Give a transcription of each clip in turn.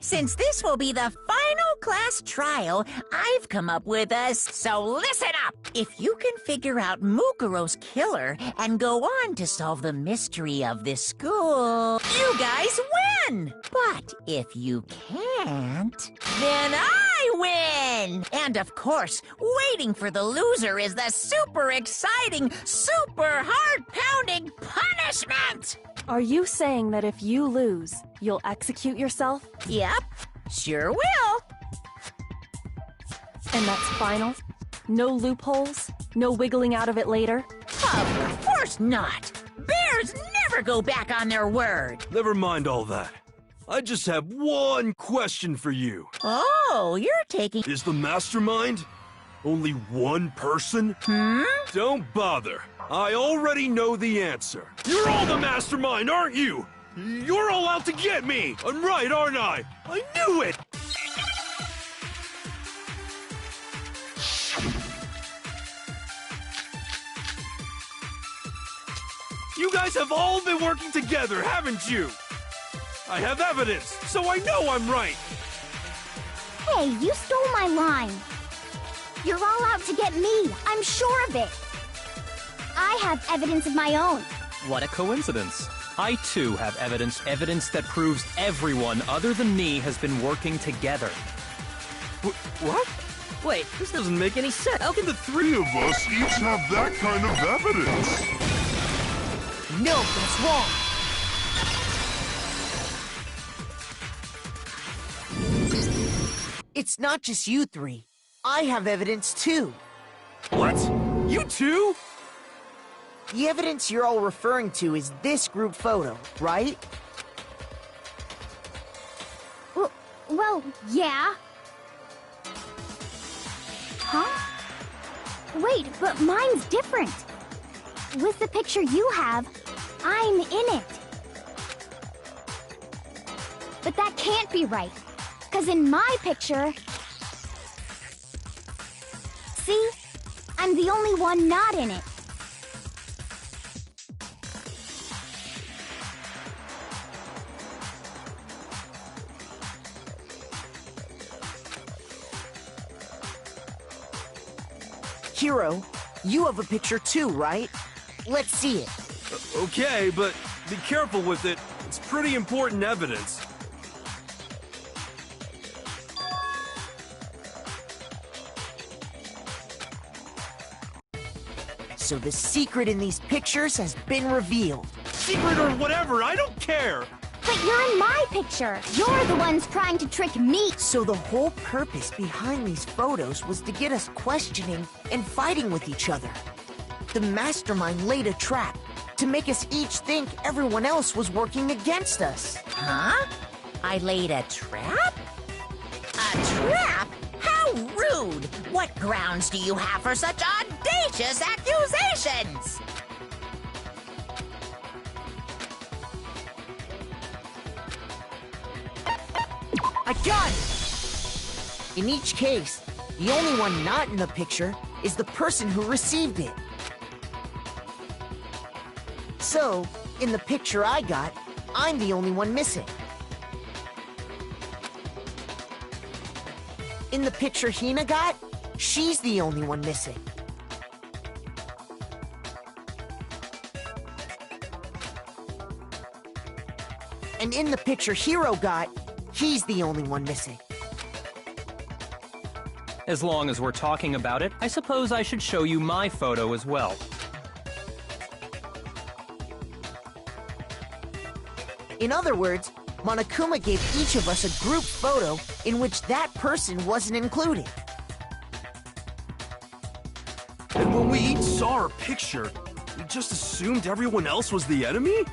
Since this will be the final class trial, I've come up with a... So listen up! If you can figure out Mukuro's killer and go on to solve the mystery of this school, you guys win! But if you can't, then I win! And of course, waiting for the loser is the super exciting, super heart-pounding punishment! Are you saying that if you lose, you'll execute yourself? Yep, sure will. And that's final? No loopholes? No wiggling out of it later? Of course not! Bears never go back on their word! Never mind all that. I just have one question for you. Oh, you're taking... Is the mastermind only one person? Don't bother. I already know the answer. You're all the mastermind, aren't you? You're all out to get me! I'm right, aren't I? I knew it! You guys have all been working together, haven't you? I have evidence, so I know I'm right! Hey, you stole my line. You're all out to get me, I'm sure of it. I have evidence of my own. What a coincidence. I too have evidence that proves everyone other than me has been working together. What? Wait, this doesn't make any sense. How can the Three of us each have that kind of evidence. No, that's wrong. It's not just you three. I have evidence too. What? You too? The evidence you're all referring to is this group photo, right? Well, yeah. Huh? Wait, but mine's different. With the picture you have, I'm in it. But that can't be right, because in my picture... See? I'm the only one not in it. Hiro, you have a picture too, right? Let's see it. Okay, but be careful with it. It's pretty important evidence. So the secret in these pictures has been revealed. Secret or whatever, I don't care! But you're in my picture. You're the ones trying to trick me. So the whole purpose behind these photos was to get us questioning and fighting with each other. The mastermind laid a trap to make us each think everyone else was working against us. Huh? I laid a trap? A trap? How rude! What grounds do you have for such audacious accusations? I got it! In each case, the only one not in the picture is the person who received it. So, in the picture I got, I'm the only one missing. In the picture Hina got, she's the only one missing. And in the picture Hiro got, he's the only one missing. As long as we're talking about it, I suppose I should show you my photo as well. In other words, Monokuma gave each of us a group photo in which that person wasn't included. And when we each saw our picture, we just assumed everyone else was the enemy?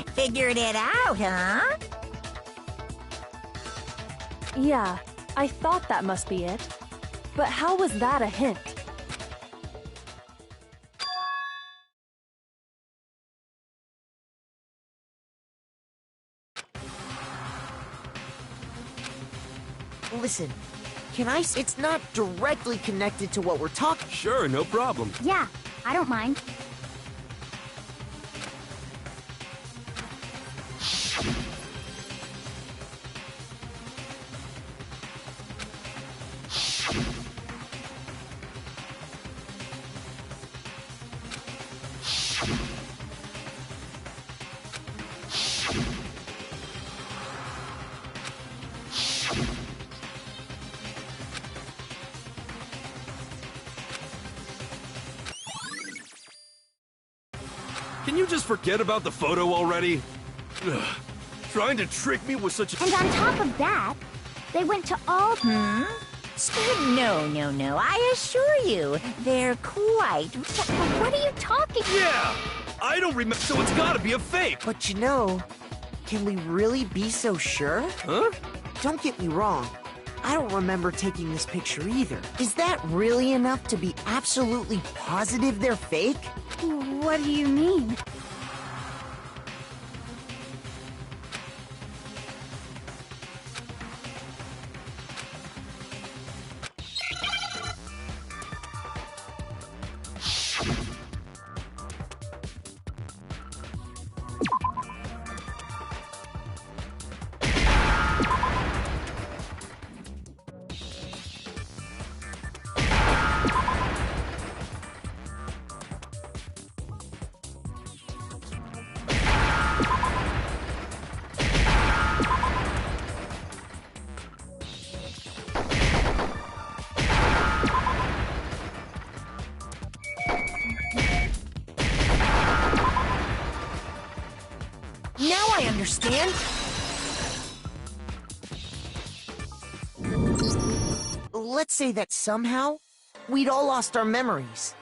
Figured it out, huh? Yeah, I thought that must be it. But how was that a hint? Listen, can I it's not directly connected to what we're talking. Sure, no problem. Yeah, I don't mind. Can you just forget about the photo already? Ugh. Trying to trick me with such a... And on top of that, they went to all... No. I assure you, they're quite... What are you talking about? Yeah! I don't remember, so it's gotta be a fake! But you know, can we really be so sure? Huh? Don't get me wrong. I don't remember taking this picture either. Is that really enough to be absolutely positive they're fake? What do you mean? Now I understand. Let's say that somehow we'd all lost our memories.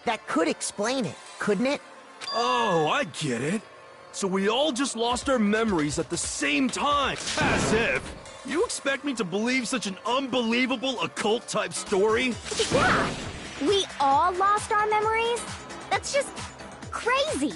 That could explain it, couldn't it? Oh, I get it. So we all just lost our memories at the same time. As if. You expect me to believe such an unbelievable occult-type story? Yeah, we all lost our memories? That's just crazy.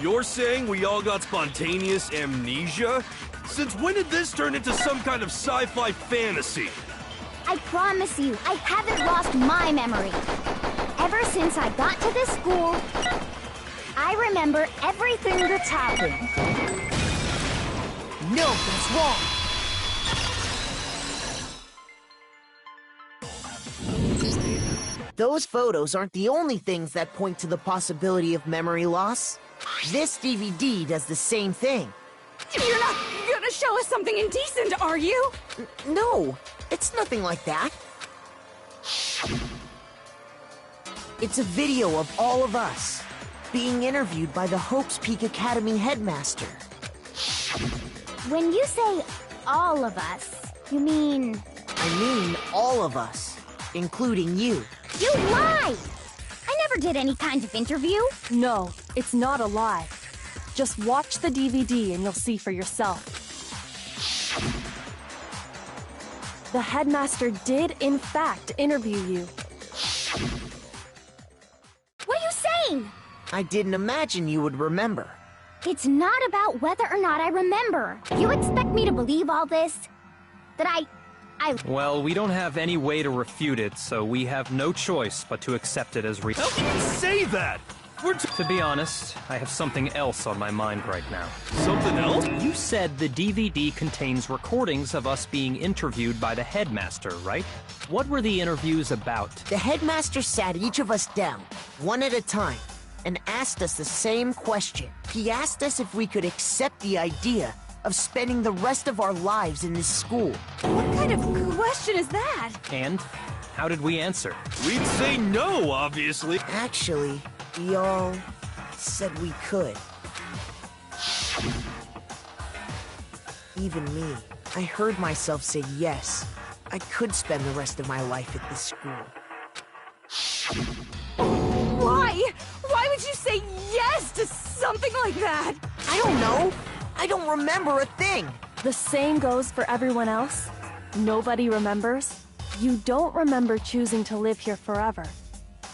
You're saying we all got spontaneous amnesia? Since when did this turn into some kind of sci-fi fantasy? I promise you, I haven't lost my memory. Ever since I got to this school, I remember everything that's happened. No, that's wrong. Those photos aren't the only things that point to the possibility of memory loss. This DVD does the same thing. You're not gonna show us something indecent, are you? No, it's nothing like that. It's a video of all of us being interviewed by the Hope's Peak Academy headmaster. When you say all of us, you mean... I mean all of us, including you. You lied! I never did any kind of interview. No, it's not a lie. Just watch the DVD and you'll see for yourself. The headmaster did, in fact, interview you. What are you saying? I didn't imagine you would remember. It's not about whether or not I remember. You expect me to believe all this? That I... Well, we don't have any way to refute it, so we have no choice but to accept it as real. How can you say that? To be honest, I have something else on my mind right now. Something else? You said the DVD contains recordings of us being interviewed by the headmaster, right? What were the interviews about? The headmaster sat each of us down, one at a time, and asked us the same question. He asked us if we could accept the idea of spending the rest of our lives in this school. What kind of question is that? And how did we answer? We'd say no, obviously. Actually, we all said we could. Even me. I heard myself say yes. I could spend the rest of my life at this school. Why? Why would you say yes to something like that? I don't know. I don't remember a thing. The same goes for everyone else. Nobody remembers. You don't remember choosing to live here forever,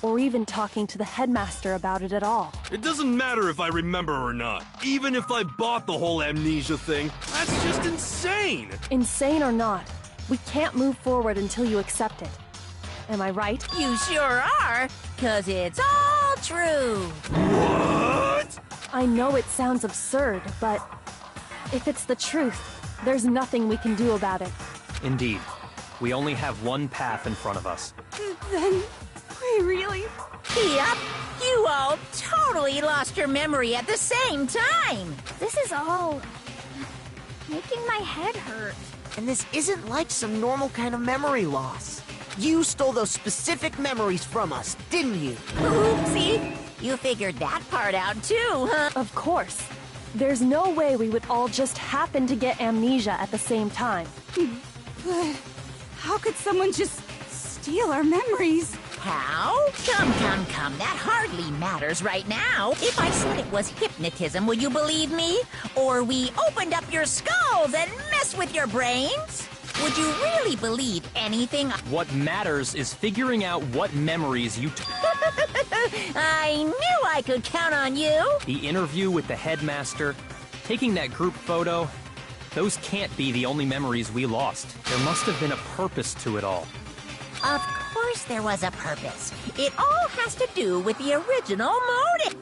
or even talking to the headmaster about it at all. It doesn't matter if I remember or not. Even if I bought the whole amnesia thing, that's just insane! Insane or not, we can't move forward until you accept it. Am I right? You sure are, 'cause it's all true. What? I know it sounds absurd, but if it's the truth, there's nothing we can do about it. Indeed. We only have one path in front of us. Then we really... Yep, you all totally lost your memory at the same time. This is all making my head hurt. And this isn't like some normal kind of memory loss. You stole those specific memories from us, didn't you? Oopsie, you figured that part out too, huh? Of course. There's no way we would all just happen to get amnesia at the same time. But how could someone just steal our memories? How? Come, that hardly matters right now. If I said it was hypnotism, would you believe me? Or we opened up your skulls and messed with your brains? Would you really believe anything? What matters is figuring out what memories you I knew I could count on you. The interview with the headmaster, taking that group photo, those can't be the only memories we lost. There must have been a purpose to it all. Of course there was a purpose. It all has to do with the original motive.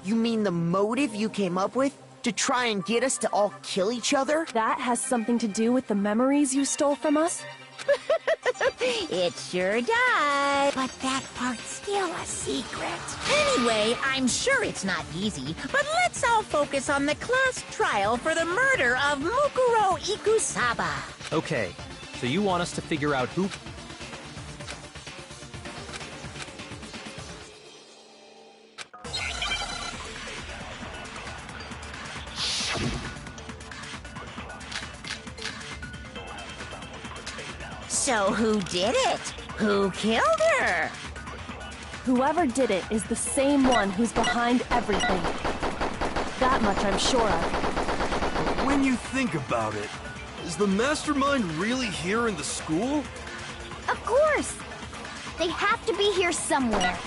You mean the motive you came up with to try and get us to all kill each other? That has something to do with the memories you stole from us? It sure does. But that part's still a secret. Anyway, I'm sure it's not easy, but let's all focus on the class trial for the murder of Mukuro Ikusaba. Okay, so you want us to figure out who... So who did it? Who killed her? Whoever did it is the same one who's behind everything. That much I'm sure of. But when you think about it, is the mastermind really here in the school? Of course! They have to be here somewhere.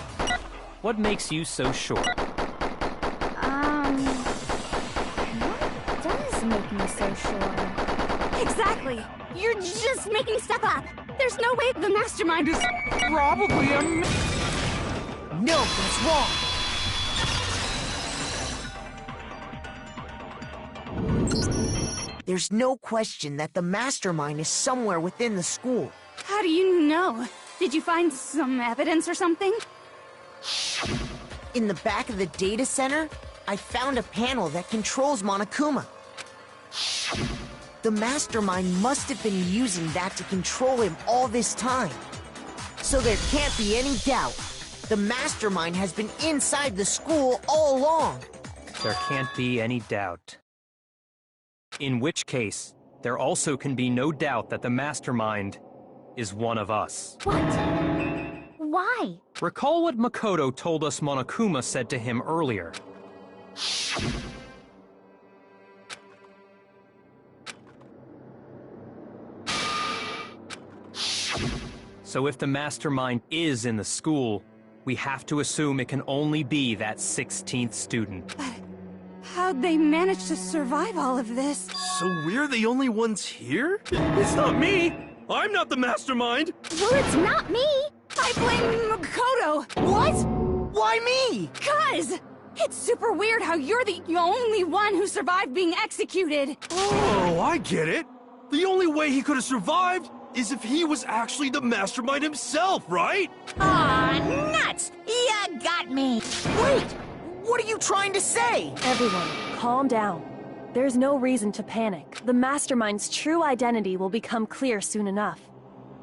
What makes you so sure? What does make me so sure? Exactly! You're just making stuff up! There's no way the mastermind is probably a... No, that's wrong! There's no question that the mastermind is somewhere within the school. How do you know? Did you find some evidence or something? In the back of the data center, I found a panel that controls Monokuma. The mastermind must have been using that to control him all this time. So there can't be any doubt. The mastermind has been inside the school all along. There can't be any doubt. In which case, there also can be no doubt that the mastermind is one of us. What? Why? Recall what Makoto told us Monokuma said to him earlier. So if the mastermind is in the school, we have to assume it can only be that 16th student. But how'd they manage to survive all of this? So we're the only ones here? It's not me! I'm not the mastermind! Well, it's not me! I blame Makoto! What? Why me? 'Cause it's super weird how you're the only one who survived being executed. Oh, I get it. The only way he could have survived is if he was actually the mastermind himself, right? Aw, nuts! You got me! Wait! What are you trying to say? Everyone, calm down. There's no reason to panic. The Mastermind's true identity will become clear soon enough.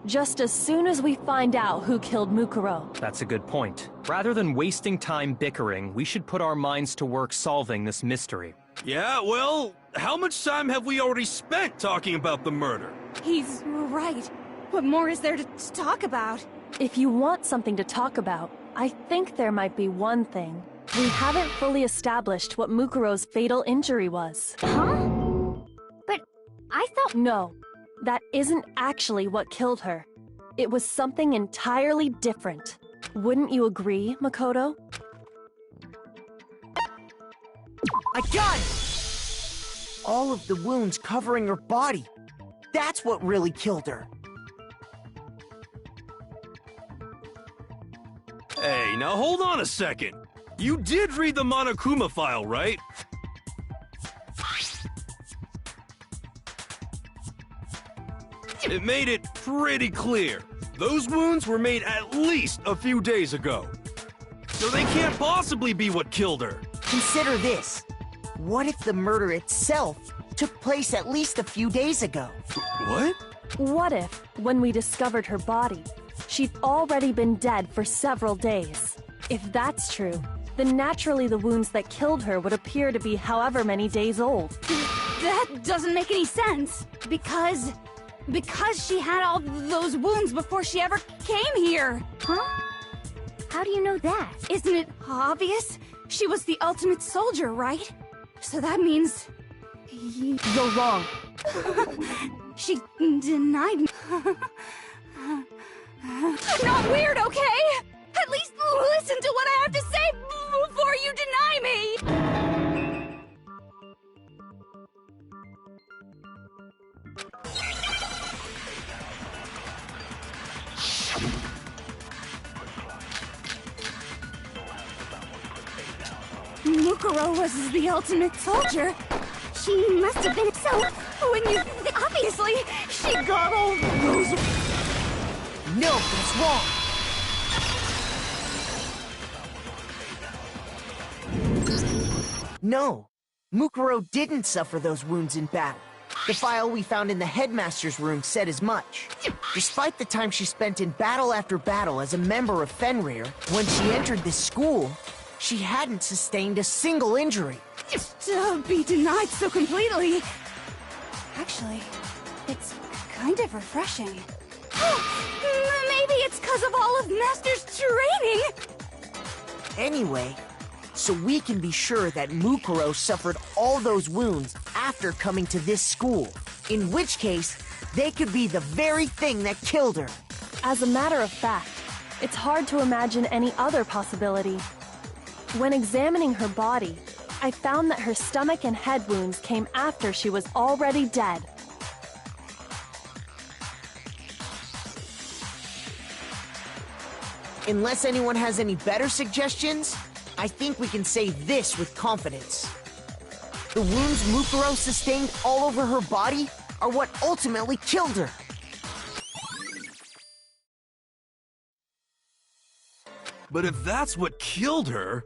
Just as soon as we find out who killed Mukuro. That's a good point. Rather than wasting time bickering, we should put our minds to work solving this mystery. Yeah, well, how much time have we already spent talking about the murder? He's right. What more is there to talk about? If you want something to talk about, I think there might be one thing. We haven't fully established what Mukuro's fatal injury was. Huh? But I thought... No, that isn't actually what killed her. It was something entirely different. Wouldn't you agree, Makoto? I got it! All of the wounds covering her body. That's what really killed her. Hey, now hold on a second. You did read the Monokuma file, right? It made it pretty clear. Those wounds were made at least a few days ago. So they can't possibly be what killed her. Consider this. What if the murder itself took place at least a few days ago? What? What if, when we discovered her body, she'd already been dead for several days? If that's true, then naturally the wounds that killed her would appear to be however many days old. That doesn't make any sense. Because she had all those wounds before she ever came here. Huh? How do you know that? Isn't it obvious? She was the ultimate soldier, right? So that means... You're wrong. She denied me. I'm not weird, okay? At least listen to what I have to say before you deny me! Mukuro was the ultimate soldier. She must have been so... When you... Obviously, she got all those... No, that's wrong. No, Mukuro didn't suffer those wounds in battle. The file we found in the headmaster's room said as much. Despite the time she spent in battle after battle as a member of Fenrir, when she entered this school, she hadn't sustained a single injury. To be denied so completely... Actually, it's kind of refreshing. Maybe it's because of all of Master's training! Anyway, so we can be sure that Mukuro suffered all those wounds after coming to this school. In which case, they could be the very thing that killed her. As a matter of fact, it's hard to imagine any other possibility. When examining her body, I found that her stomach and head wounds came after she was already dead. Unless anyone has any better suggestions, I think we can say this with confidence. The wounds Mukuro sustained all over her body are what ultimately killed her. But if that's what killed her...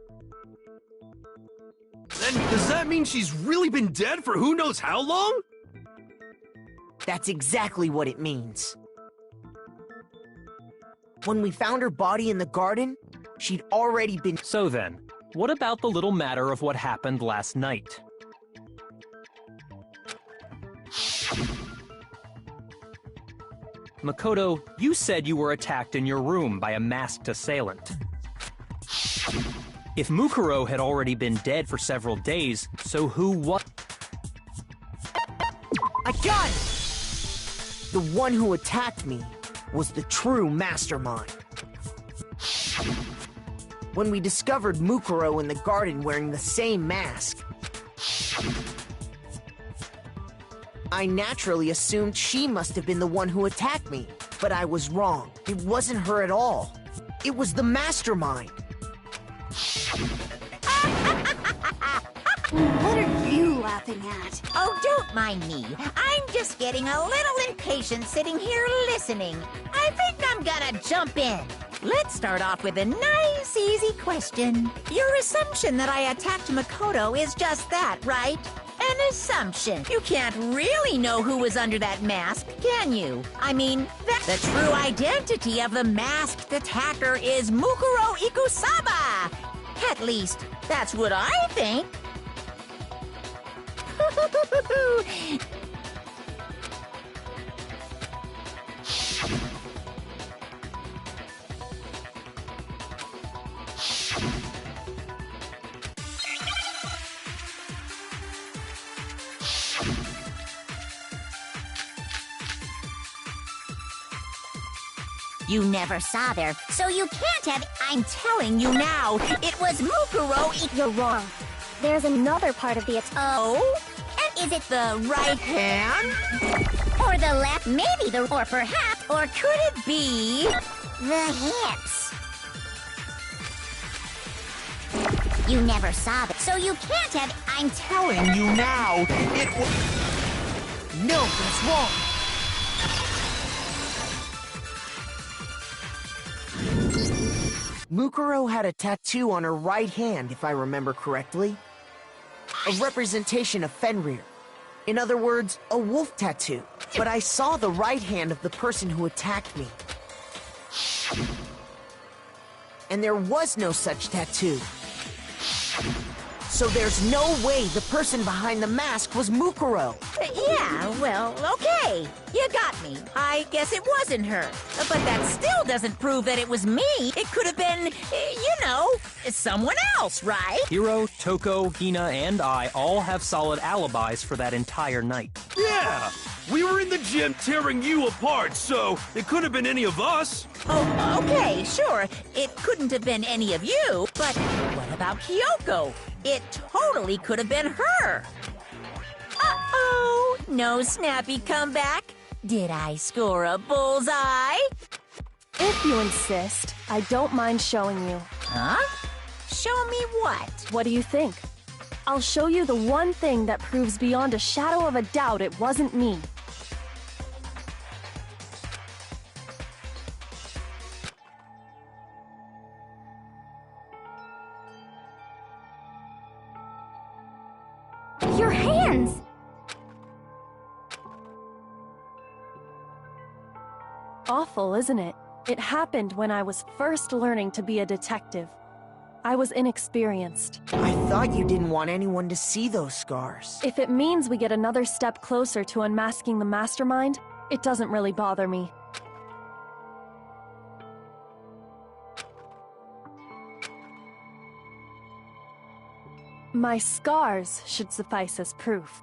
then does that mean she's really been dead for who knows how long? That's exactly what it means. When we found her body in the garden, she'd already been... So then, what about the little matter of what happened last night? Makoto, you said you were attacked in your room by a masked assailant. If Mukuro had already been dead for several days, so who was... I got it! The one who attacked me was the true mastermind. When we discovered Mukuro in the garden wearing the same mask, I naturally assumed she must have been the one who attacked me, but I was wrong. It wasn't her at all. It was the mastermind. What are you laughing at? Oh, don't mind me. I'm just getting a little impatient sitting here listening. I think I'm gonna jump in. Let's start off with a nice, easy question. Your assumption that I attacked Makoto is just that, right? An assumption. You can't really know who was under that mask, can you? I mean, the true identity of the masked attacker is Mukuro Ikusaba. At least, that's what I think. You never saw her, so you can't have... I'm telling you now, it was Mukuro You're wrong. There's another part of the attack. Oh? And is it the right hand? Or the left, maybe the... Or perhaps, or could it be... the hips. You never saw that, so you can't have... I'm telling you now, it was... No, that's wrong. Mukuro had a tattoo on her right hand, if I remember correctly. A representation of Fenrir. In other words, a wolf tattoo. But I saw the right hand of the person who attacked me. And there was no such tattoo. So there's no way the person behind the mask was Mukuro. Yeah, well, okay. You got me. I guess it wasn't her. But that still doesn't prove that it was me. It could have been, someone else, right? Hiro, Toko, Hina, and I all have solid alibis for that entire night. Yeah! We were in the gym tearing you apart, so it could have been any of us. Oh, okay, sure. It couldn't have been any of you, but what about Kyoko? It totally could have been her. Uh-oh, no snappy comeback. Did I score a bullseye? If you insist, I don't mind showing you. Huh? Show me what? What do you think? I'll show you the one thing that proves beyond a shadow of a doubt it wasn't me. Your hands! Awful, isn't it? It happened when I was first learning to be a detective. I was inexperienced. I thought you didn't want anyone to see those scars. If it means we get another step closer to unmasking the mastermind, it doesn't really bother me. My scars should suffice as proof.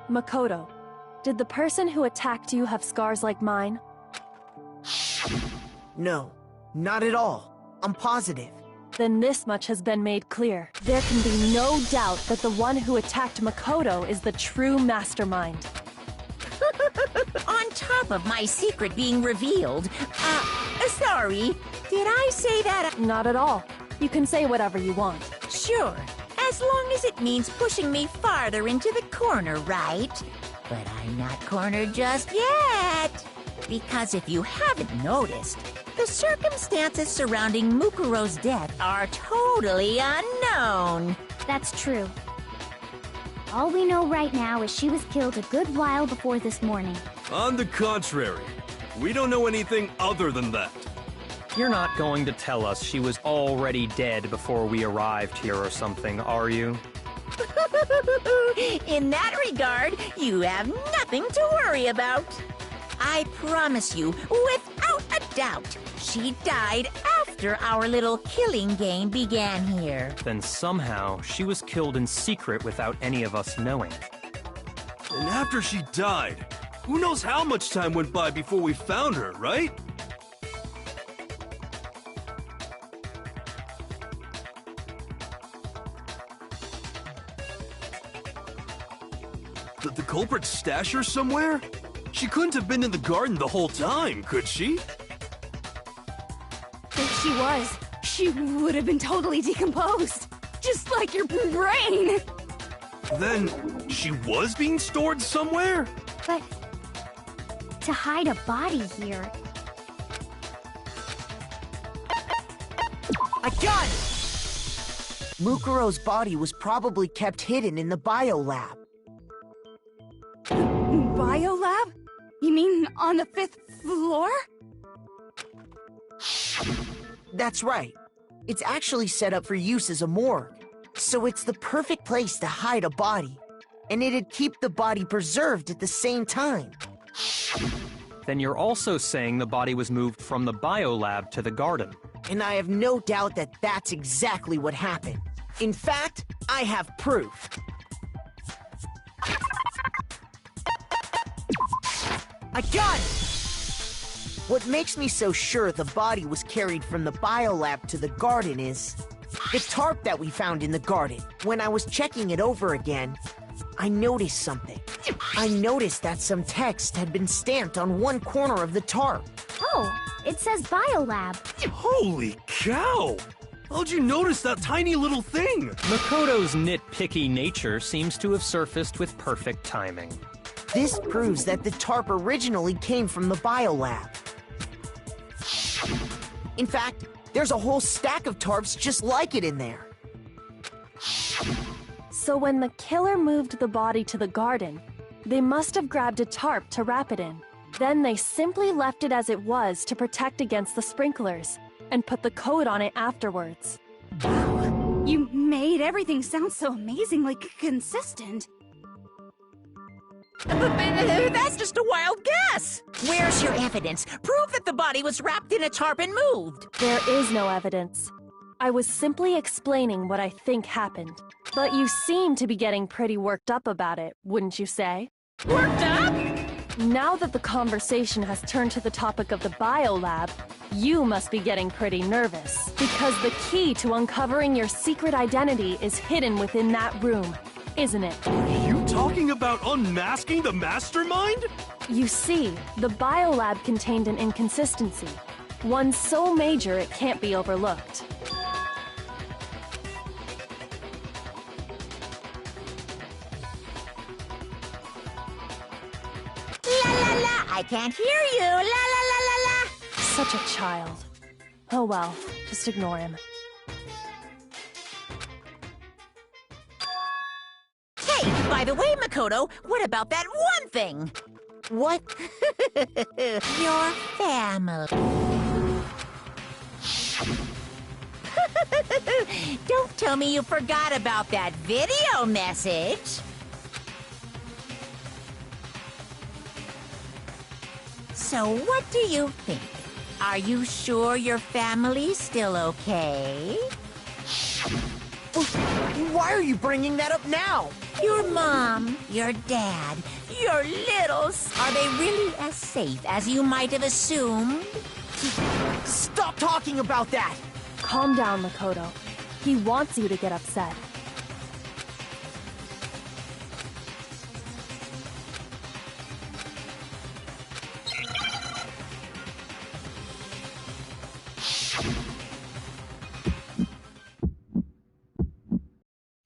Makoto, did the person who attacked you have scars like mine? No, not at all. I'm positive. Then this much has been made clear. There can be no doubt that the one who attacked Makoto is the true mastermind. On top of my secret being revealed, sorry, did I say that? Not at all. You can say whatever you want. Sure, as long as it means pushing me farther into the corner, right? But I'm not cornered just yet. Because if you haven't noticed, the circumstances surrounding Mukuro's death are totally unknown. That's true. All we know right now is she was killed a good while before this morning. On the contrary, we don't know anything other than that. You're not going to tell us she was already dead before we arrived here or something, are you? In that regard, you have nothing to worry about. I promise you, without a doubt, she died after our little killing game began here. Then somehow she was killed in secret without any of us knowing. And after she died, who knows how much time went by before we found her, right? Did the culprit stash her somewhere? She couldn't have been in the garden the whole time, could she? If she was, she would have been totally decomposed. Just like your brain. Then, she was being stored somewhere? But to hide a body here... I got it! Mukuro's body was probably kept hidden in the biolab. Biolab? You mean on the 5th floor? That's right. It's actually set up for use as a morgue. So it's the perfect place to hide a body. And it'd keep the body preserved at the same time. Then you're also saying the body was moved from the biolab to the garden. And I have no doubt that that's exactly what happened. In fact, I have proof. I got it! What makes me so sure the body was carried from the biolab to the garden is the tarp that we found in the garden. When I was checking it over again, I noticed something. I noticed that some text had been stamped on one corner of the tarp. Oh, it says Biolab. Holy cow! How'd you notice that tiny little thing? Makoto's nitpicky nature seems to have surfaced with perfect timing. This proves that the tarp originally came from the biolab. In fact, there's a whole stack of tarps just like it in there. So when the killer moved the body to the garden, they must have grabbed a tarp to wrap it in. Then they simply left it as it was to protect against the sprinklers, and put the coat on it afterwards. You made everything sound so amazingly consistent. That's just a wild guess. Where's your evidence? Prove that the body was wrapped in a tarp and moved. There is no evidence. I was simply explaining what I think happened. But you seem to be getting pretty worked up about it, wouldn't you say? Worked up? Now that the conversation has turned to the topic of the biolab, you must be getting pretty nervous. Because the key to uncovering your secret identity is hidden within that room, isn't it? Are you talking about unmasking the mastermind? You see, the biolab contained an inconsistency. One so major it can't be overlooked. La la la, I can't hear you. La la la la la. Such a child. Oh well, just ignore him. Hey, by the way, Makoto, what about that one thing? What? Your family. Don't tell me you forgot about that video message. So what do you think? Are you sure your family's still okay? Why are you bringing that up now? Your mom, your dad, your littles, are they really as safe as you might have assumed? Stop talking about that! Calm down, Makoto. He wants you to get upset.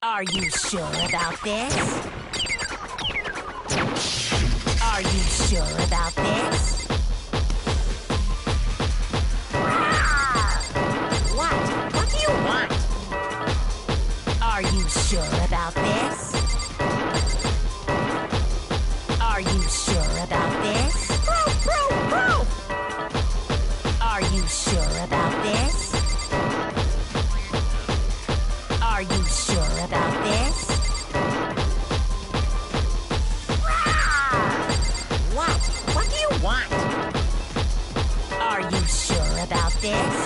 Are you sure about this? Are you sure about this? What? What do you want? Are you sure about this? Are you sure about this? Are you sure about this? Are you sure about this? What? What do you want? Are you sure about this?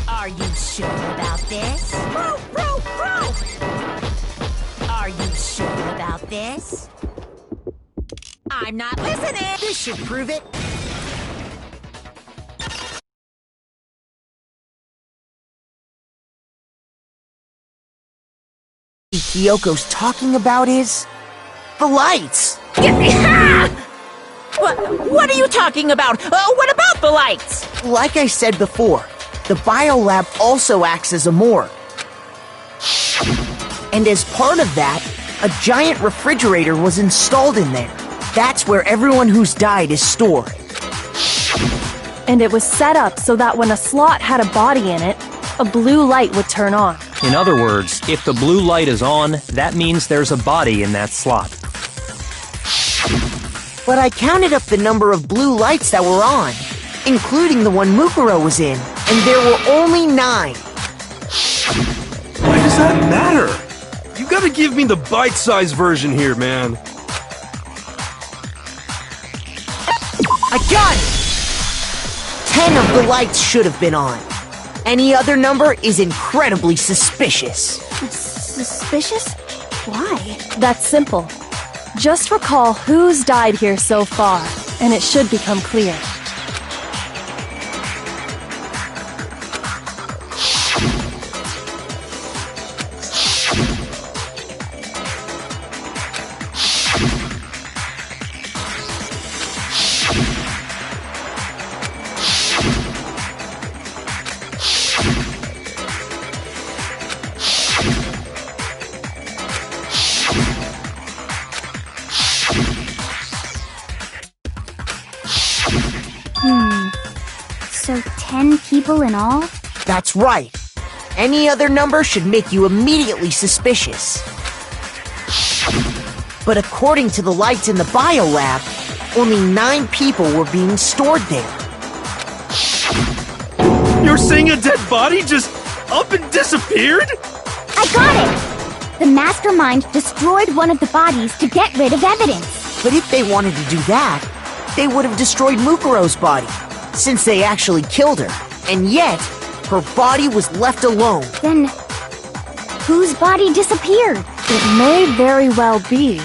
Are you sure about this? Are you sure about this? I'm not listening! This should prove it. Kyoko's talking about is... the lights! What are you talking about? What about out the lights! Like I said before, the biolab also acts as a morgue. And as part of that, a giant refrigerator was installed in there. That's where everyone who's died is stored. And it was set up so that when a slot had a body in it, a blue light would turn on. In other words, if the blue light is on, that means there's a body in that slot. But I counted up the number of blue lights that were on, including the one Mukuro was in, and there were only 9. Why does that matter? You gotta give me the bite-sized version here, man. I got it! 10 of the lights should have been on. Any other number is incredibly suspicious. Suspicious? Why? That's simple. Just recall who's died here so far, and it should become clear. So 10 people in all? That's right. Any other number should make you immediately suspicious. But according to the lights in the biolab, only 9 people were being stored there. You're saying a dead body just up and disappeared? I got it! The mastermind destroyed one of the bodies to get rid of evidence. But if they wanted to do that, they would have destroyed Mukuro's body, since they actually killed her. And yet, her body was left alone. Then, whose body disappeared? It may very well be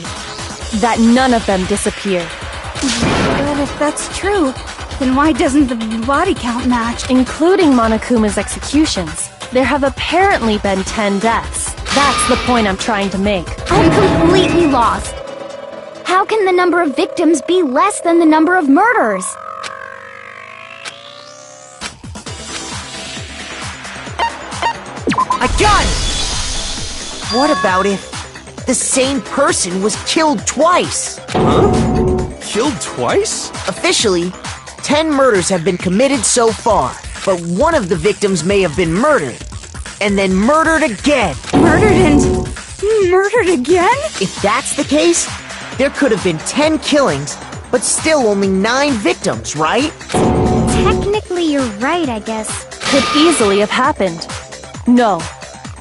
that none of them disappeared. But if that's true, then why doesn't the body count match? Including Monokuma's executions, there have apparently been 10 deaths. That's the point I'm trying to make. I'm completely lost. How can the number of victims be less than the number of murders? I got it! What about if the same person was killed twice? Huh? Killed twice? Officially, 10 murders have been committed so far, but one of the victims may have been murdered, and then murdered again. Murdered and murdered again? If that's the case, there could have been 10 killings, but still only 9 victims, right? Technically, you're right, I guess. Could easily have happened. No,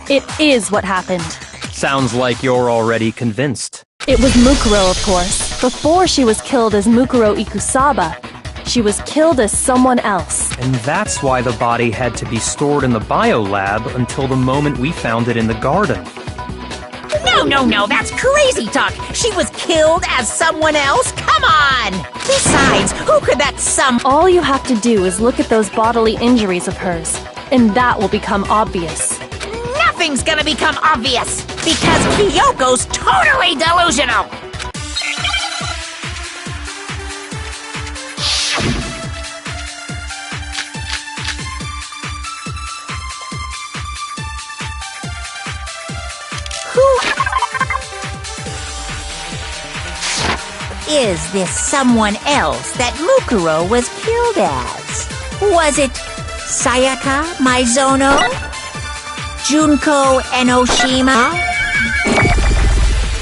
it is what happened. Sounds like you're already convinced. It was Mukuro, of course. Before she was killed as Mukuro Ikusaba, she was killed as someone else. And that's why the body had to be stored in the biolab until the moment we found it in the garden. No, that's crazy talk. She was killed as someone else? Come on! Besides, who could that All you have to do is look at those bodily injuries of hers, and that will become obvious. Nothing's gonna become obvious, because Kyoko's totally delusional! Who is this someone else that Mukuro was killed as? Was it Sayaka Maizono? Junko Enoshima?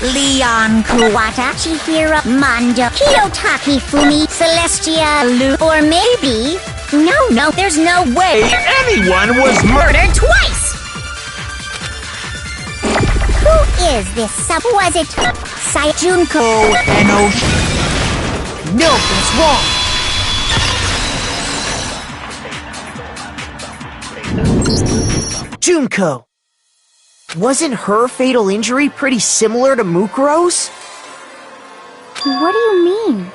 Leon Kuwata? Chihiro Mando, Kiyotaki Fumi, Celestia Lu, or maybe... No, there's no way Anyone was murdered twice! Who is this Was it Junko Enoshima? No, that's wrong! Junko! Wasn't her fatal injury pretty similar to Mukuro's? What do you mean?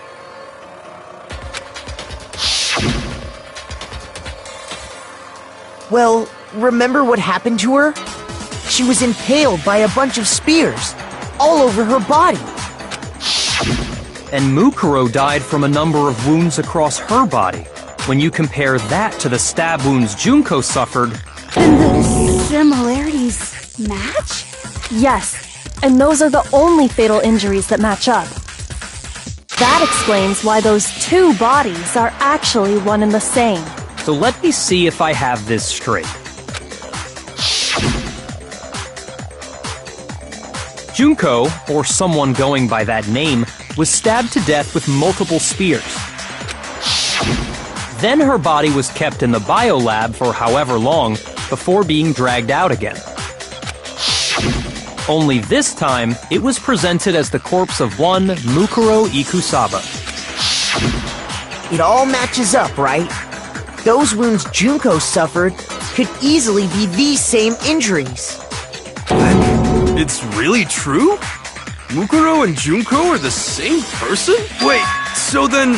Well, remember what happened to her? She was impaled by a bunch of spears, all over her body. And Mukuro died from a number of wounds across her body. when you compare that to the stab wounds Junko suffered... And the similarities match? Yes, and those are the only fatal injuries that match up. That explains why those two bodies are actually one and the same. So let me see if I have this straight. Junko, or someone going by that name, was stabbed to death with multiple spears. Then her body was kept in the biolab for however long before being dragged out again. Only this time, it was presented as the corpse of one Mukuro Ikusaba. It all matches up, right? Those wounds Junko suffered could easily be these same injuries. It's really true? Mukuro and Junko are the same person? Wait, so then...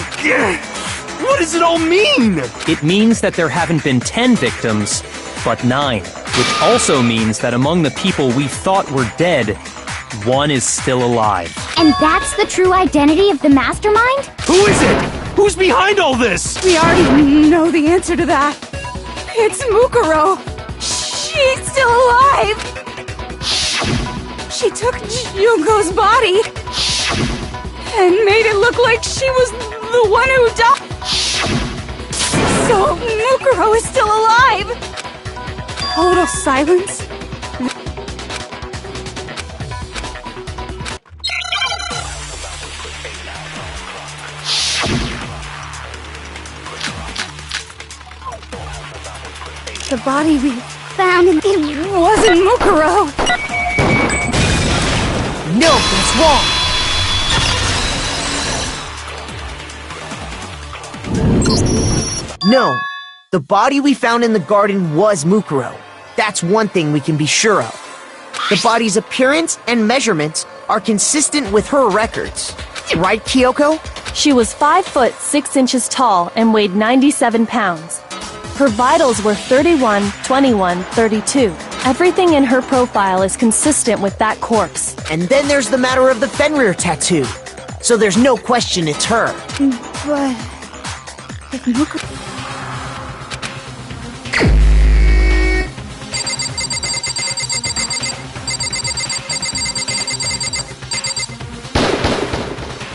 what does it all mean? It means that there haven't been 10 victims, but 9. Which also means that among the people we thought were dead, one is still alive. And that's the true identity of the mastermind? Who is it? Who's behind all this? We already know the answer to that. It's Mukuro. She's still alive. She took Junko's body and made it look like she was the one who died. So Mukuro is still alive. Total silence. The body we found, it wasn't Mukuro. No, that's wrong. No, the body we found in the garden was Mukuro. That's one thing we can be sure of. The body's appearance and measurements are consistent with her records. Right, Kyoko? She was 5 foot 6 inches tall and weighed 97 pounds. Her vitals were 31, 21, 32. Everything in her profile is consistent with that corpse. And then there's the matter of the Fenrir tattoo. So there's no question it's her. But if Mukuro...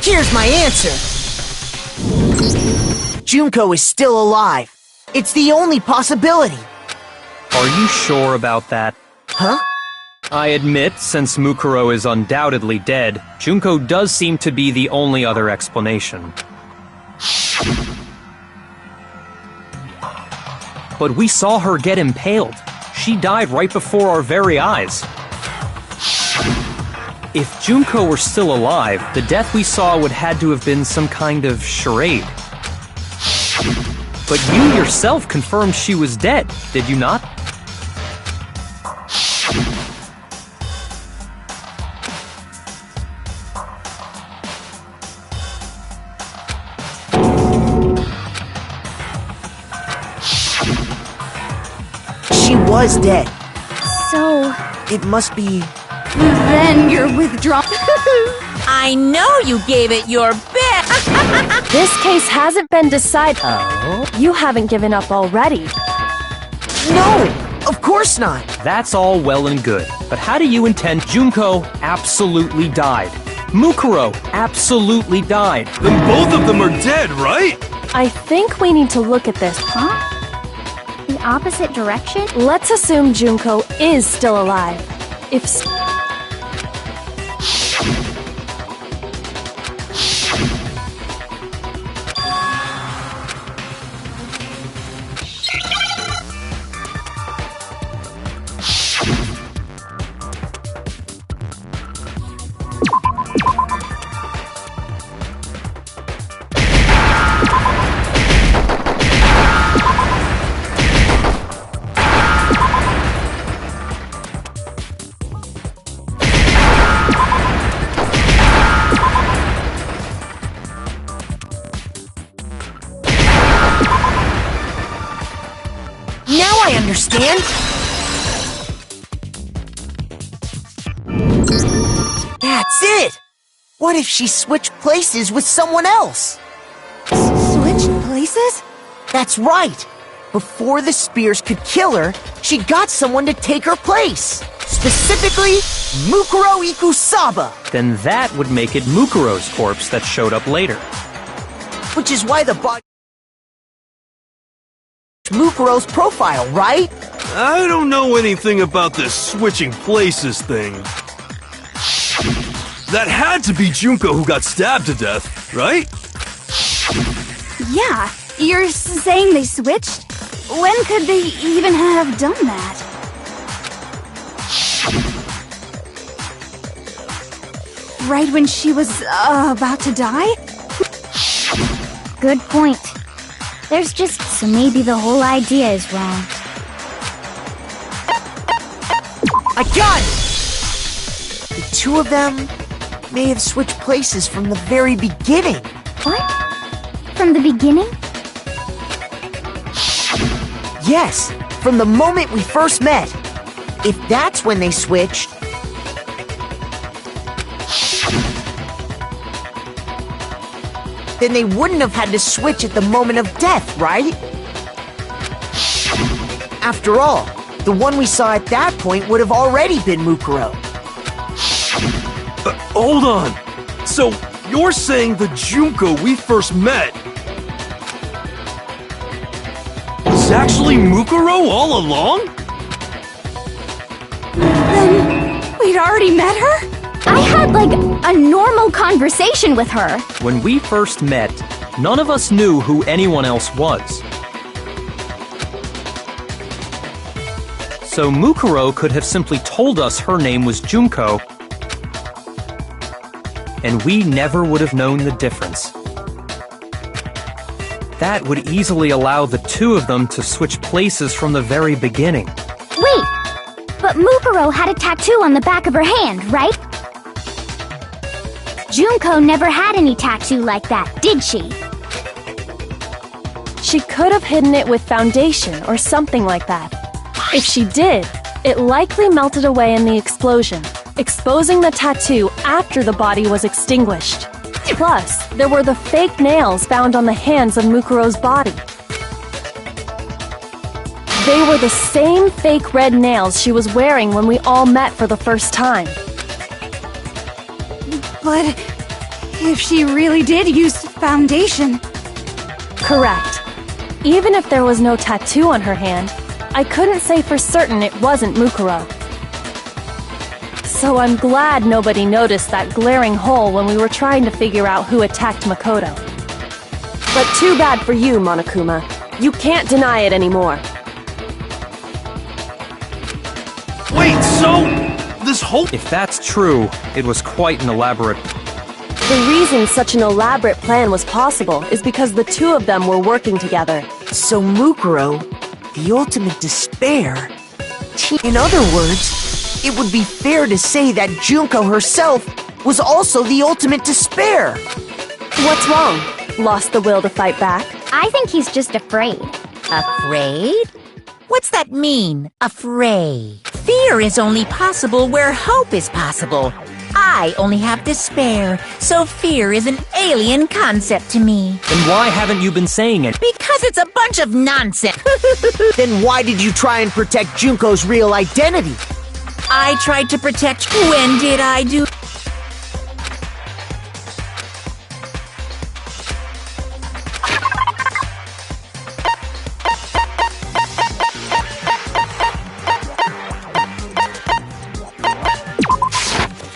Here's my answer. Junko is still alive. It's the only possibility. Are you sure about that? Huh? I admit, since Mukuro is undoubtedly dead, Junko does seem to be the only other explanation. But we saw her get impaled. She died right before our very eyes. If Junko were still alive, the death we saw would had to have been some kind of charade. But you yourself confirmed she was dead, did you not? She was dead. So... It must be... Then you're withdrawn. I know you gave it your best. This case hasn't been decided. Oh? You haven't given up already. No! Of course not! That's all well and good, but how do you intend Junko absolutely died? Mukuro absolutely died. Then both of them are dead, right? I think we need to look at this. Huh? The opposite direction? Let's assume Junko is still alive. If so, Now I understand! That's it! What if she switched places with someone else? Switched places? That's right! Before the spears could kill her, she got someone to take her place! Specifically, Mukuro Ikusaba! Then that would make it Mukuro's corpse that showed up later. Which is why the body... Mukuro's profile, right? I don't know anything about this switching places thing. That had to be Junko who got stabbed to death, right? Yeah, you're saying they switched? When could they even have done that? Right when she was about to die? Good point. There's just... So maybe the whole idea is wrong. I got it! The two of them may have switched places from the very beginning. What? From the beginning? Yes, from the moment we first met. If that's when they switched... then they wouldn't have had to switch at the moment of death, right? After all, the one we saw at that point would have already been Mukuro. Hold on. So, you're saying the Junko we first met was actually Mukuro all along? Then we'd already met her? I had, like, a normal conversation with her. When we first met, none of us knew who anyone else was. So Mukuro could have simply told us her name was Junko, and we never would have known the difference. That would easily allow the two of them to switch places from the very beginning. Wait, but Mukuro had a tattoo on the back of her hand, right? Junko never had any tattoo like that, did she? She could have hidden it with foundation or something like that. If she did, it likely melted away in the explosion, exposing the tattoo after the body was extinguished. Plus, there were the fake nails found on the hands of Mukuro's body. They were the same fake red nails she was wearing when we all met for the first time. But if she really did use foundation... Correct. Even if there was no tattoo on her hand, I couldn't say for certain it wasn't Mukuro. So I'm glad nobody noticed that glaring hole when we were trying to figure out who attacked Makoto. But too bad for you, Monokuma. You can't deny it anymore. Wait, so... this whole... If that's true, it was quite an elaborate... The reason such an elaborate plan was possible is because the two of them were working together. So Mukuro, the ultimate despair... In other words, it would be fair to say that Junko herself was also the ultimate despair. What's wrong? Lost the will to fight back? I think he's just afraid. Afraid? What's that mean, afraid? Fear is only possible where hope is possible. I only have despair, so fear is an alien concept to me. Then why haven't you been saying it? Because it's a bunch of nonsense. Then why did you try and protect Junko's real identity? I tried to protect... When did I do...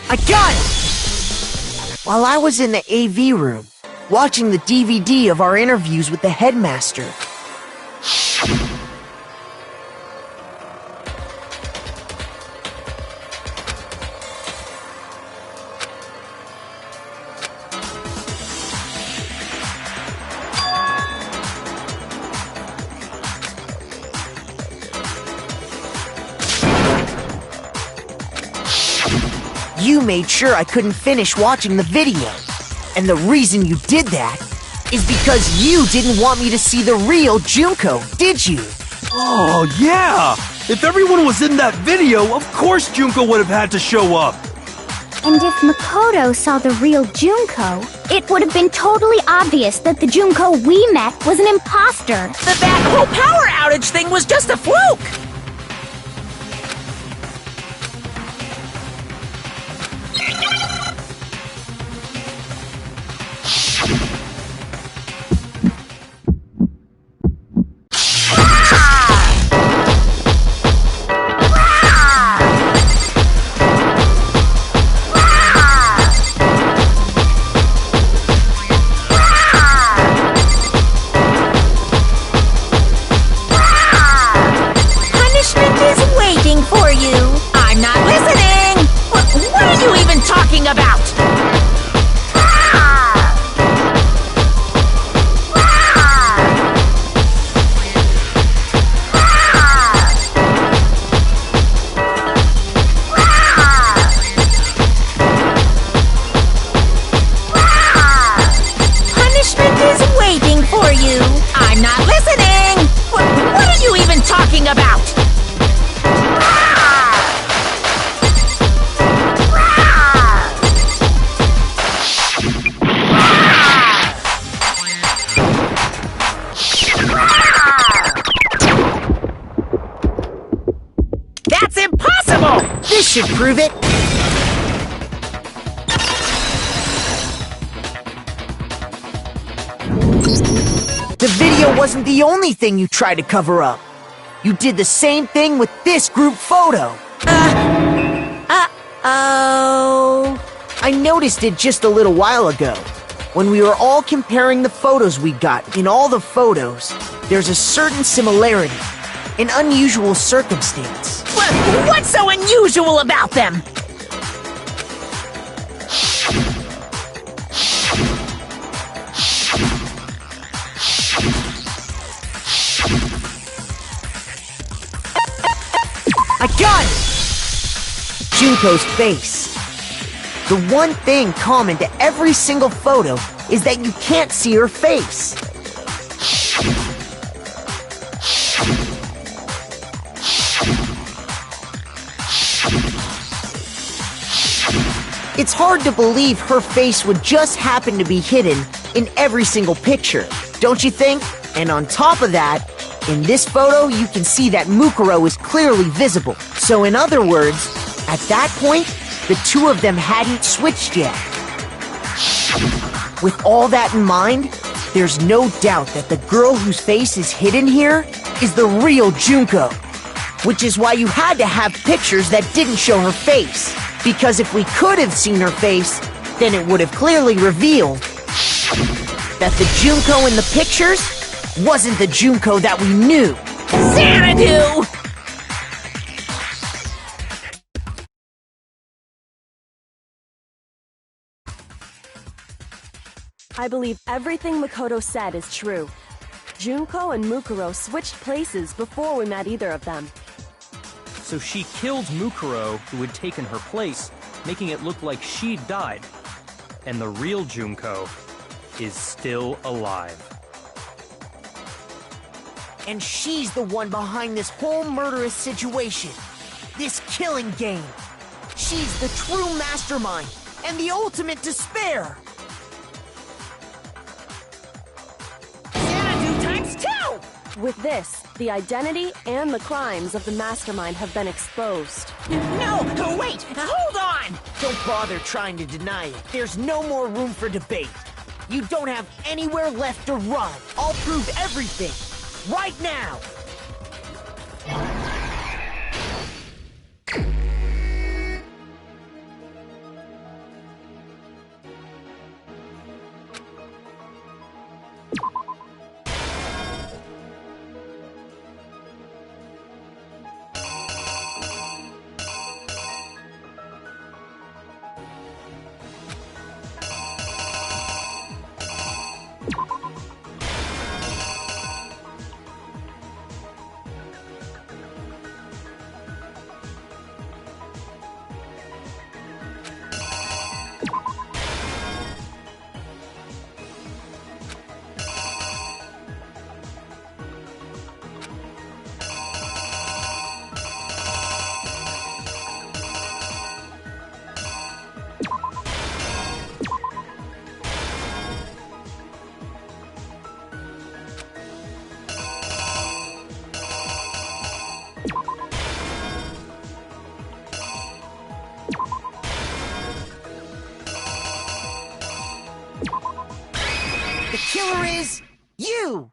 I got it! While I was in the AV room, watching the DVD of our interviews with the headmaster. You made sure I couldn't finish watching the video. And the reason you did that is because you didn't want me to see the real Junko, did you? Oh, yeah! If everyone was in that video, of course Junko would have had to show up. And if Makoto saw the real Junko, it would have been totally obvious that the Junko we met was an imposter. That whole power outage thing was just a fluke! About. Punishment is waiting for you. I'm not listening. What are you even talking about? That's impossible! This should prove it. The video wasn't the only thing you tried to cover up. You did the same thing with this group photo. Uh-oh. I noticed it just a little while ago. When we were all comparing the photos we got, in all the photos, there's a certain similarity, an unusual circumstance. What's so unusual about them? I got it! Junko's face. The one thing common to every single photo is that you can't see her face. It's hard to believe her face would just happen to be hidden in every single picture, don't you think? And on top of that, in this photo, you can see that Mukuro is clearly visible. So in other words, at that point, the two of them hadn't switched yet. With all that in mind, there's no doubt that the girl whose face is hidden here is the real Junko. Which is why you had to have pictures that didn't show her face. Because if we could have seen her face, then it would have clearly revealed that the Junko in the pictures wasn't the Junko that we knew. Xanadu! I believe everything Makoto said is true. Junko and Mukuro switched places before we met either of them. So she killed Mukuro, who had taken her place, making it look like she'd died. And the real Junko is still alive. And she's the one behind this whole murderous situation. This killing game. She's the true mastermind and the ultimate despair. Xanadu times 2! With this, the identity and the crimes of the mastermind have been exposed. No, wait, hold on! Don't bother trying to deny it. There's no more room for debate. You don't have anywhere left to run. I'll prove everything. Right now! The killer is you!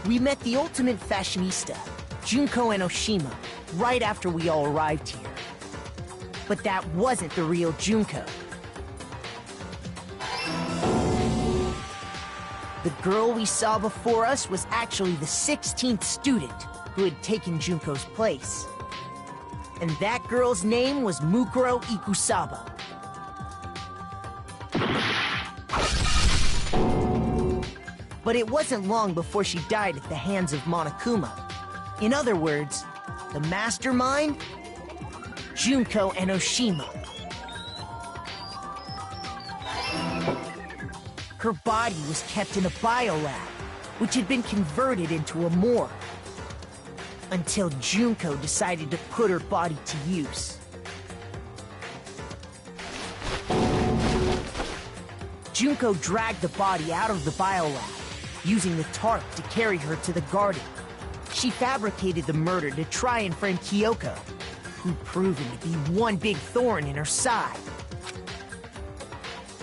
We met the ultimate fashionista, Junko Enoshima, right after we all arrived here. But that wasn't the real Junko. The girl we saw before us was actually the 16th student who had taken Junko's place. And that girl's name was Mukuro Ikusaba. But it wasn't long before she died at the hands of Monokuma. In other words, the mastermind, Junko Enoshima. Her body was kept in a biolab, which had been converted into a morgue. Until Junko decided to put her body to use. Junko dragged the body out of the biolab, using the tarp to carry her to the garden. She fabricated the murder to try and frame Kyoko, who'd proven to be one big thorn in her side.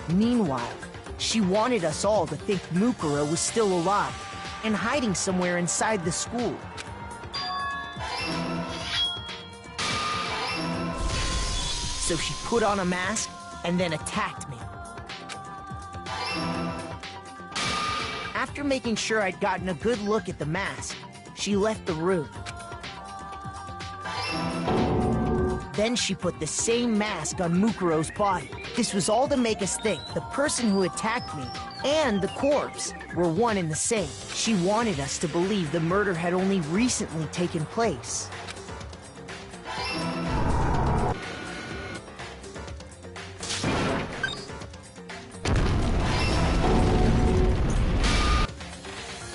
Meanwhile, she wanted us all to think Mukuro was still alive and hiding somewhere inside the school. So she put on a mask and then attacked me. After making sure I'd gotten a good look at the mask, she left the room. Then she put the same mask on Mukuro's body. This was all to make us think the person who attacked me and the corpse were one and the same. She wanted us to believe the murder had only recently taken place.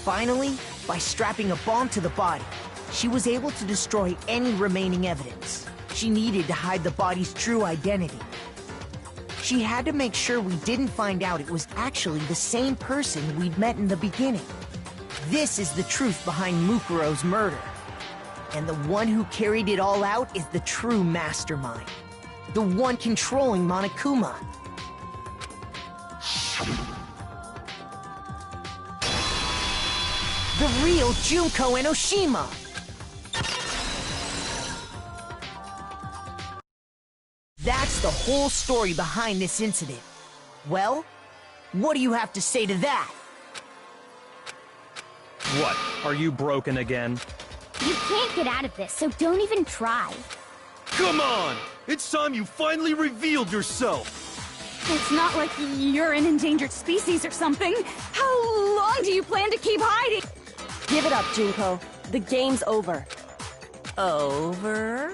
Finally, by strapping a bomb to the body, she was able to destroy any remaining evidence. She needed to hide the body's true identity. She had to make sure we didn't find out it was actually the same person we'd met in the beginning. This is the truth behind Mukuro's murder. And the one who carried it all out is the true mastermind. The one controlling Monokuma. The real Junko Enoshima! That's the whole story behind this incident. Well, what do you have to say to that? What? Are you broken again? You can't get out of this, so don't even try. Come on! It's time you finally revealed yourself! It's not like you're an endangered species or something. How long do you plan to keep hiding? Give it up, Junko. The game's over. Over?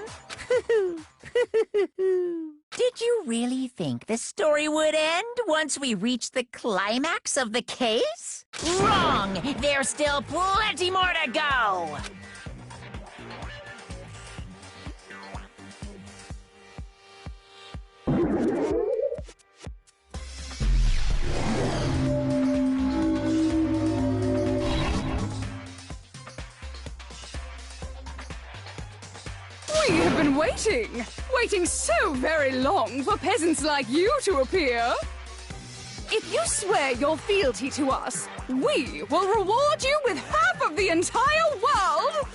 Did you really think the story would end once we reached the climax of the case? Wrong! There's still plenty more to go! We have been waiting so very long for peasants like you to appear. If you swear your fealty to us, we will reward you with half of the entire world.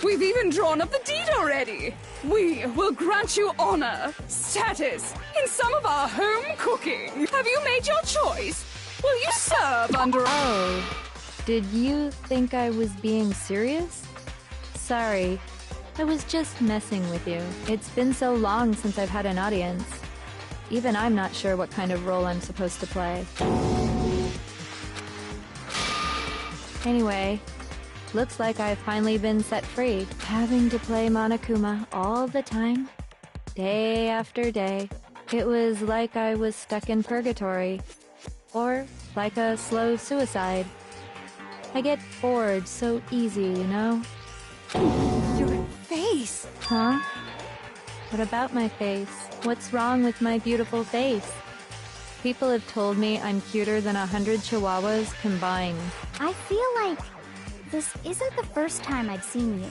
We've even drawn up the deed already. We will grant you honor, status, in some of our home cooking. Have you made your choice? Will you serve under... Oh, did you think I was being serious? Sorry. I was just messing with you. It's been so long since I've had an audience. Even I'm not sure what kind of role I'm supposed to play. Anyway, looks like I've finally been set free. Having to play Monokuma all the time, day after day. It was like I was stuck in purgatory. Or like a slow suicide. I get bored so easy, you know? Your face! Huh? What about my face? What's wrong with my beautiful face? People have told me I'm cuter than 100 chihuahuas combined. I feel like this isn't the first time I've seen you.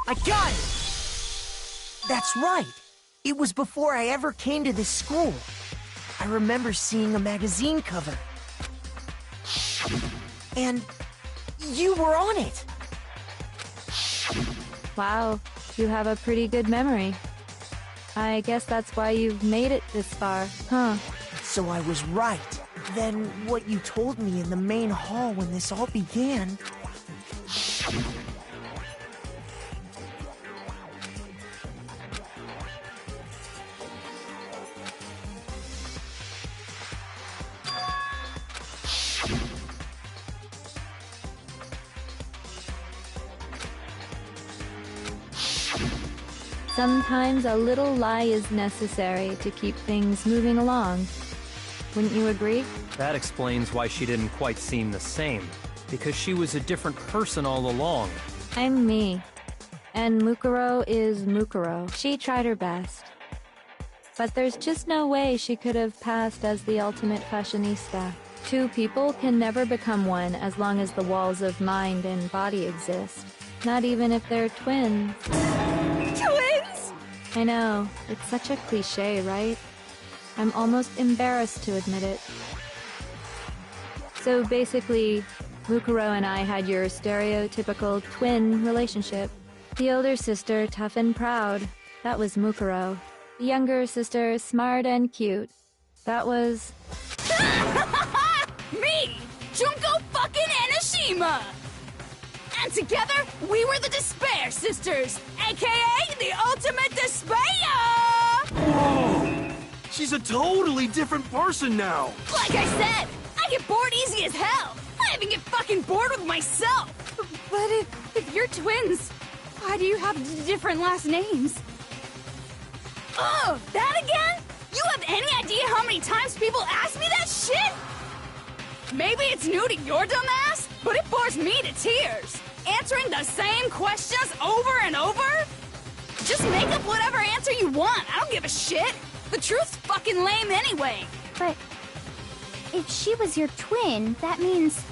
I got it! That's right. It was before I ever came to this school. I remember seeing a magazine cover. And you were on it. Wow, you have a pretty good memory. I guess that's why you've made it this far, huh? So I was right. Then what you told me in the main hall when this all began... Sometimes a little lie is necessary to keep things moving along. Wouldn't you agree? That explains why she didn't quite seem the same. Because she was a different person all along. I'm me. And Mukuro is Mukuro. She tried her best. But there's just no way she could have passed as the ultimate fashionista. Two people can never become one as long as the walls of mind and body exist. Not even if they're twins. Twins! I know, it's such a cliche, right? I'm almost embarrassed to admit it. So basically, Mukuro and I had your stereotypical twin relationship. The older sister, tough and proud. That was Mukuro. The younger sister, smart and cute. That was... Me! Junko fucking Enoshima! And together, we were the Despair Sisters, aka the Ultimate Despair! Whoa! She's a totally different person now! Like I said, I get bored easy as hell! I even get fucking bored with myself! But if you're twins, why do you have different last names? Oh, that again? You have any idea how many times people ask me that shit? Maybe it's new to your dumb ass, but it bores me to tears. Answering the same questions over and over? Just make up whatever answer you want. I don't give a shit. The truth's fucking lame anyway. But if she was your twin, that means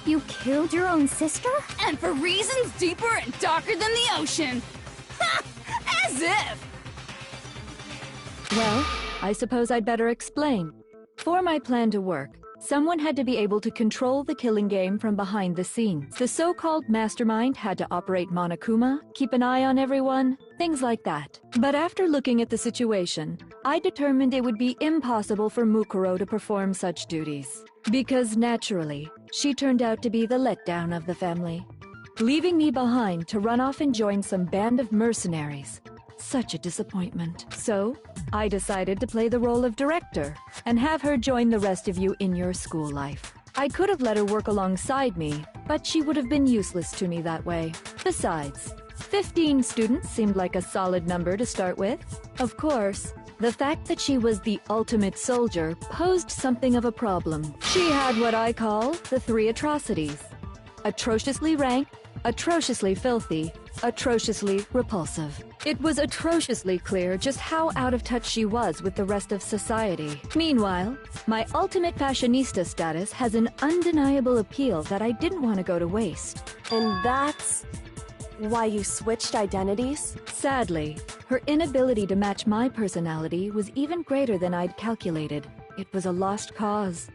you killed your own sister? And for reasons deeper and darker than the ocean. Ha! As if! Well, I suppose I'd better explain. For my plan to work, someone had to be able to control the killing game from behind the scenes. The so-called mastermind had to operate Monokuma, keep an eye on everyone, things like that. But after looking at the situation, I determined it would be impossible for Mukuro to perform such duties. Because naturally, she turned out to be the letdown of the family, leaving me behind to run off and join some band of mercenaries. Such a disappointment. So, I decided to play the role of director and have her join the rest of you in your school life. I could have let her work alongside me, but she would have been useless to me that way. Besides, 15 students seemed like a solid number to start with. Of course, the fact that she was the ultimate soldier posed something of a problem. She had what I call the three atrocities: atrociously rank, atrociously filthy, atrociously repulsive. It was atrociously clear just how out of touch she was with the rest of society. Meanwhile, my ultimate fashionista status has an undeniable appeal that I didn't want to go to waste. And that's why you switched identities? Sadly, her inability to match my personality was even greater than I'd calculated. It was a lost cause.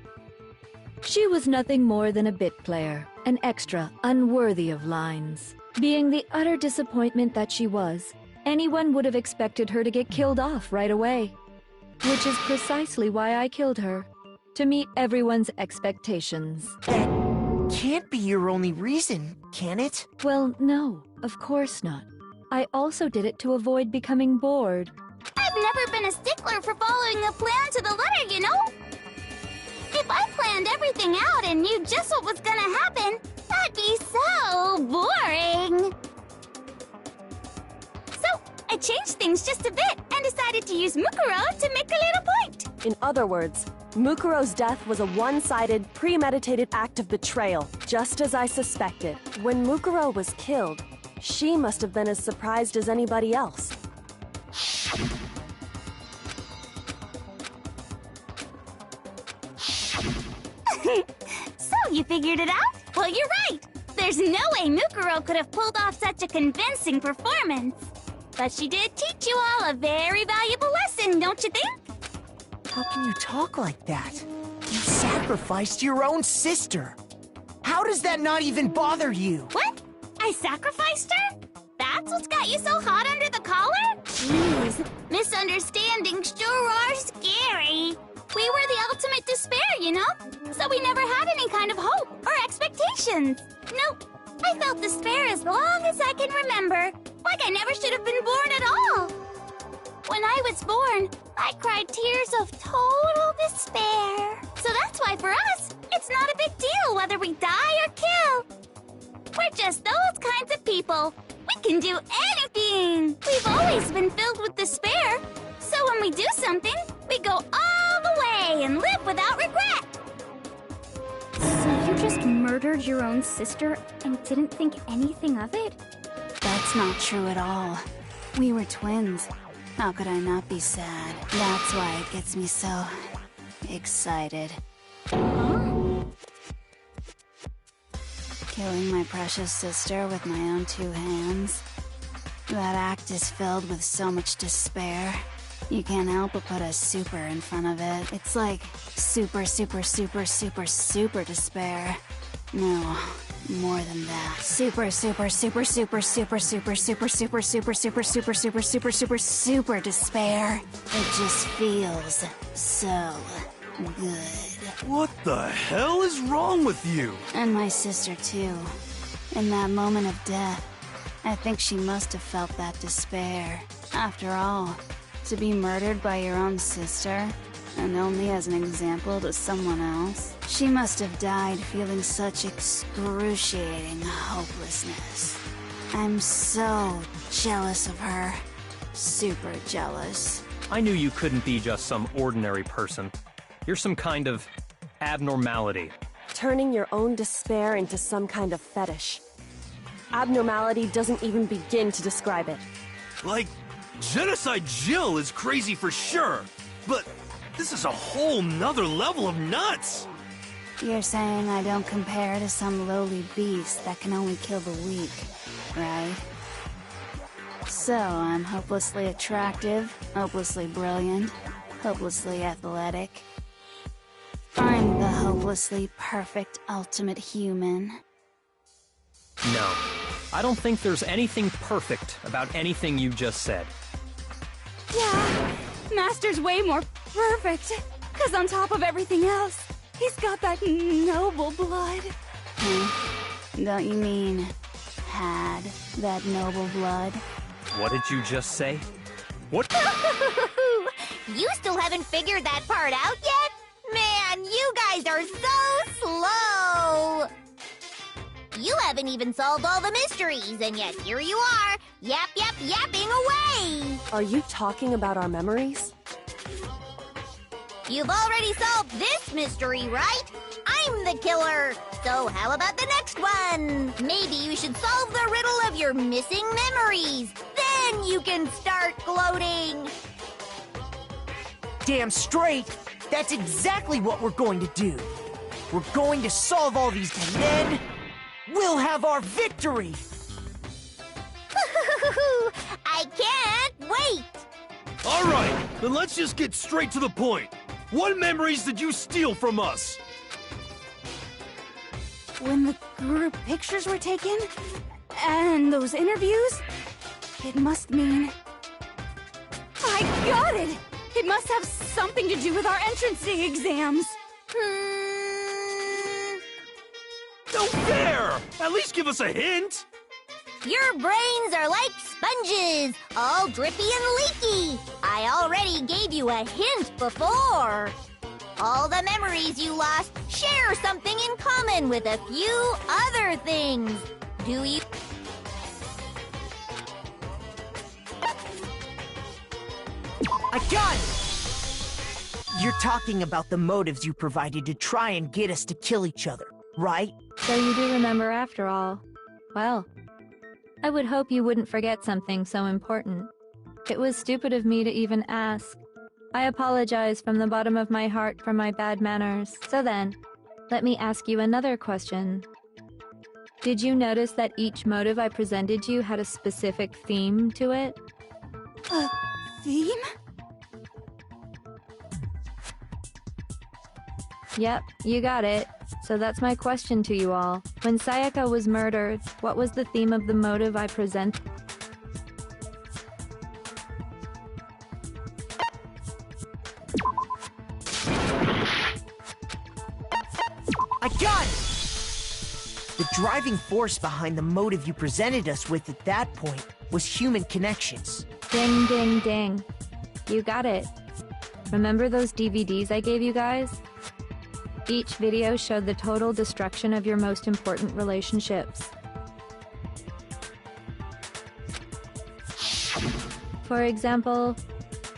She was nothing more than a bit player, an extra unworthy of lines. Being the utter disappointment that she was, anyone would have expected her to get killed off right away. Which is precisely why I killed her, to meet everyone's expectations. That can't be your only reason, can it? Well, no, of course not. I also did it to avoid becoming bored. I've never been a stickler for following a plan to the letter, you know? If I planned everything out and knew just what was gonna happen, that'd be so boring. So, I changed things just a bit and decided to use Mukuro to make a little point. In other words, Mukuro's death was a one-sided, premeditated act of betrayal, just as I suspected. When Mukuro was killed, she must have been as surprised as anybody else. So, you figured it out? Well, you're right. There's no way Mukuro could have pulled off such a convincing performance. But she did teach you all a very valuable lesson, don't you think? How can you talk like that? You sacrificed your own sister. How does that not even bother you? What? I sacrificed her? That's what's got you so hot under the collar? Jeez, misunderstandings sure are scary. We were the ultimate despair, you know? So we never had any kind of hope or expectations. Nope. I felt despair as long as I can remember. Like I never should have been born at all. When I was born, I cried tears of total despair. So that's why for us, it's not a big deal whether we die or kill. We're just those kinds of people. We can do anything. We've always been filled with despair. So when we do something, we go all the way and live without regret. So you just murdered your own sister and didn't think anything of it? That's not true at all. We were twins. How could I not be sad? That's why it gets me so excited. Killing my precious sister with my own 2 hands. That act is filled with so much despair. You can't help but put a super in front of it. It's like super, super, super, super, super despair. No, more than that. Super, super, super, super, super, super, super, super, super, super, super, super, super, super, super despair. It just feels so good. What the hell is wrong with you? And my sister too. In that moment of death, I think she must have felt that despair. After all, to be murdered by your own sister, and only as an example to someone else, she must have died feeling such excruciating hopelessness. I'm so jealous of her. Super jealous. I knew you couldn't be just some ordinary person. You're some kind of abnormality. Turning your own despair into some kind of fetish. Abnormality doesn't even begin to describe it. Like, Genocide Jill is crazy for sure, but this is a whole nother level of nuts! You're saying I don't compare to some lowly beast that can only kill the weak, right? So, I'm hopelessly attractive, hopelessly brilliant, hopelessly athletic. I'm the hopelessly perfect ultimate human. No, I don't think there's anything perfect about anything you just said. Yeah, Master's way more perfect. 'Cause on top of everything else, he's got that noble blood. Don't you mean had that noble blood? What did you just say? What? You still haven't figured that part out yet? Man, you guys are so slow! You haven't even solved all the mysteries, and yet here you are, yapping away! Are you talking about our memories? You've already solved this mystery, right? I'm the killer! So how about the next one? Maybe you should solve the riddle of your missing memories. Then you can start gloating! Damn straight! That's exactly what we're going to do! We're going to solve all these, and then we'll have our victory! I can't wait! Alright, then let's just get straight to the point. What memories did you steal from us? When the group pictures were taken, and those interviews, it must mean... I got it! It must have something to do with our entrancing exams. No fair! At least give us a hint! Your brains are like sponges, all drippy and leaky. I already gave you a hint before. All the memories you lost share something in common with a few other things. Do you? I got it! You're talking about the motives you provided to try and get us to kill each other, right? So you do remember after all. Well, I would hope you wouldn't forget something so important. It was stupid of me to even ask. I apologize from the bottom of my heart for my bad manners. So then, let me ask you another question. Did you notice that each motive I presented you had a specific theme to it? A theme? Yep, you got it. So that's my question to you all. When Sayaka was murdered, what was the theme of the motive I present? I got it! The driving force behind the motive you presented us with at that point was human connections. Ding, ding, ding. You got it. Remember those DVDs I gave you guys? Each video showed the total destruction of your most important relationships. For example,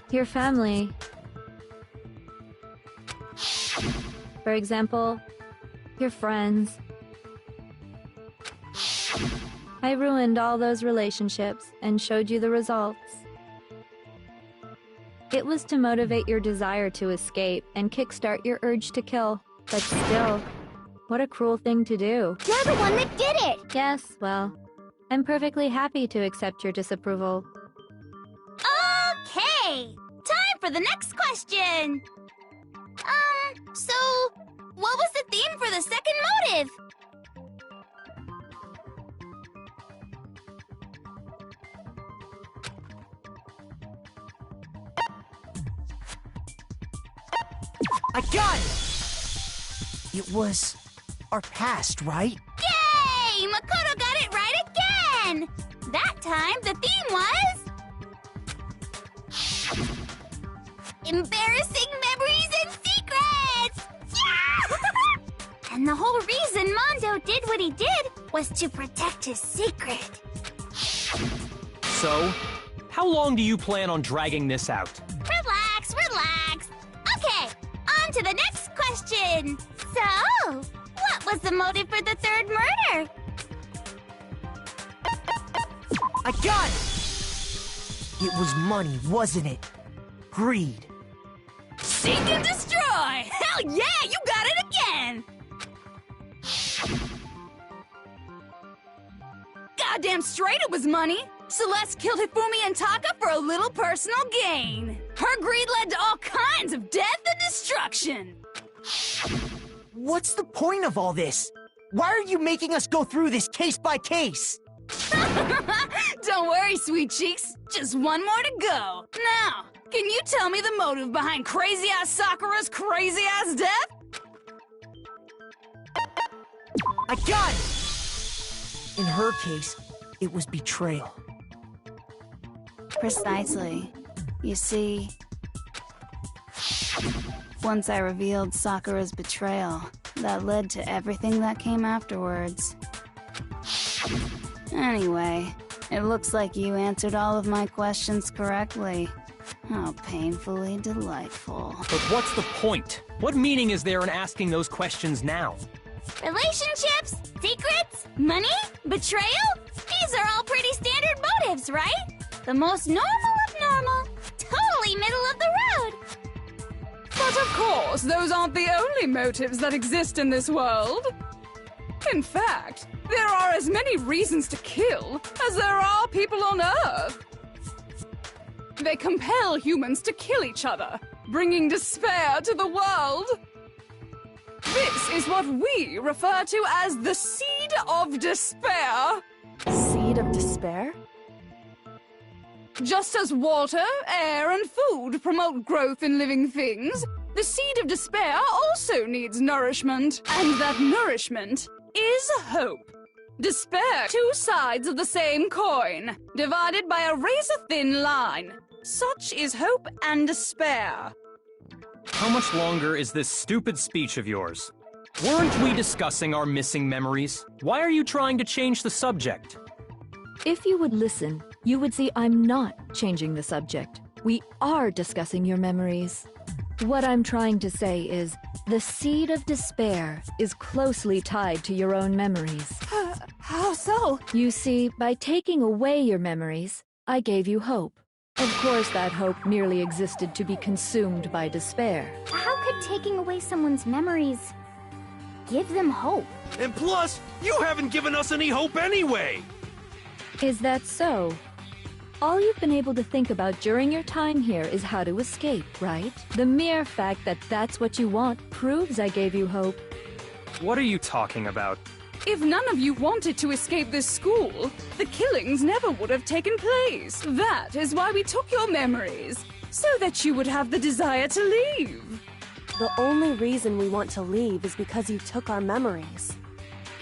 your family. For example, your friends. I ruined all those relationships and showed you the results. It was to motivate your desire to escape and kickstart your urge to kill. But still, what a cruel thing to do. You're the one that did it! Yes, well, I'm perfectly happy to accept your disapproval. Okay! Time for the next question! So, what was the theme for the second motive? I got it! It was our past, right? Yay! Makoto got it right again! That time, the theme was... embarrassing memories and secrets! Yeah! And the whole reason Mondo did what he did was to protect his secret. So, how long do you plan on dragging this out? Relax, relax. Okay, on to the next question. So, what was the motive for the third murder? I got it! It was money, wasn't it? Greed. Seek and destroy! Hell yeah, you got it again! Goddamn straight it was money! Celeste killed Hifumi and Taka for a little personal gain. Her greed led to all kinds of death and destruction. What's the point of all this? Why are you making us go through this case by case? Don't worry, sweet cheeks. Just one more to go. Now, can you tell me the motive behind crazy-ass Sakura's crazy-ass death? I got it! In her case, it was betrayal. Precisely. You see, once I revealed Sakura's betrayal, that led to everything that came afterwards. Anyway, it looks like you answered all of my questions correctly. How painfully delightful. But what's the point? What meaning is there in asking those questions now? Relationships? Secrets? Money? Betrayal? These are all pretty standard motives, right? The most normal of normal. Totally middle of the road. But of course, those aren't the only motives that exist in this world. In fact, there are as many reasons to kill as there are people on Earth. They compel humans to kill each other, bringing despair to the world. This is what we refer to as the seed of despair. Seed of despair? Just as water, air, and food promote growth in living things, the seed of despair also needs nourishment. And that nourishment is hope. Despair, two sides of the same coin, divided by a razor-thin line. Such is hope and despair. How much longer is this stupid speech of yours? Weren't we discussing our missing memories? Why are you trying to change the subject? If you would listen, you would see I'm not changing the subject. We are discussing your memories. What I'm trying to say is, the seed of despair is closely tied to your own memories. How so? You see, by taking away your memories, I gave you hope. Of course, that hope merely existed to be consumed by despair. How could taking away someone's memories give them hope? And plus, you haven't given us any hope anyway! Is that so? All you've been able to think about during your time here is how to escape, right? The mere fact that that's what you want proves I gave you hope. What are you talking about? If none of you wanted to escape this school, the killings never would have taken place. That is why we took your memories, so that you would have the desire to leave. The only reason we want to leave is because you took our memories.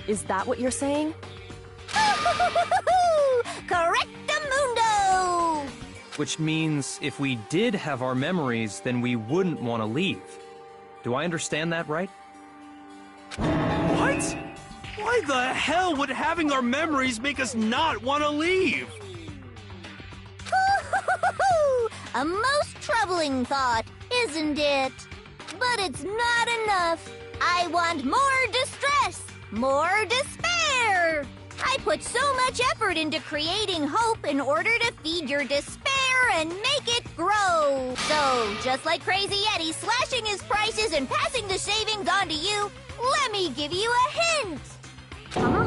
Is that what you're saying? Correctamundo! Which means if we did have our memories, then we wouldn't want to leave. Do I understand that right? What? Why the hell would having our memories make us not want to leave? A most troubling thought, isn't it? But it's not enough. I want more distress, more despair. I put so much effort into creating hope in order to feed your despair and make it grow. So, just like Crazy Eddie slashing his prices and passing the savings on to you, let me give you a hint. Huh?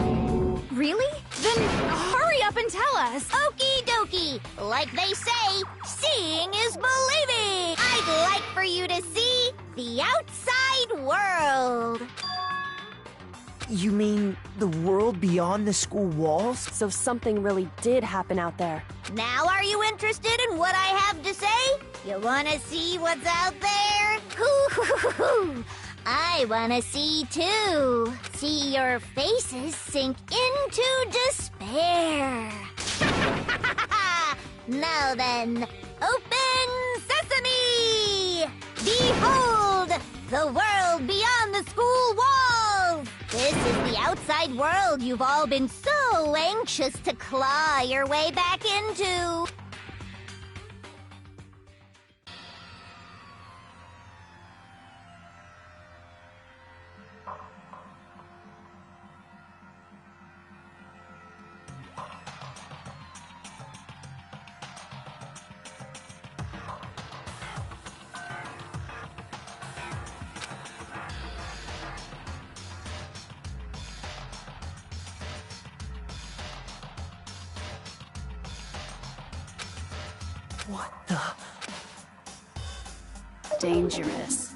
Really? Then hurry up and tell us. Okie dokie. Like they say, seeing is believing. I'd like for you to see the outside world. You mean the world beyond the school walls? So something really did happen out there. Now are you interested in what I have to say? You wanna see what's out there? Hoo-hoo-hoo-hoo. I wanna see too. See your faces sink into despair. Now then, open sesame! Behold, the world beyond the school walls! This is the outside world you've all been so anxious to claw your way back into. What the? Dangerous.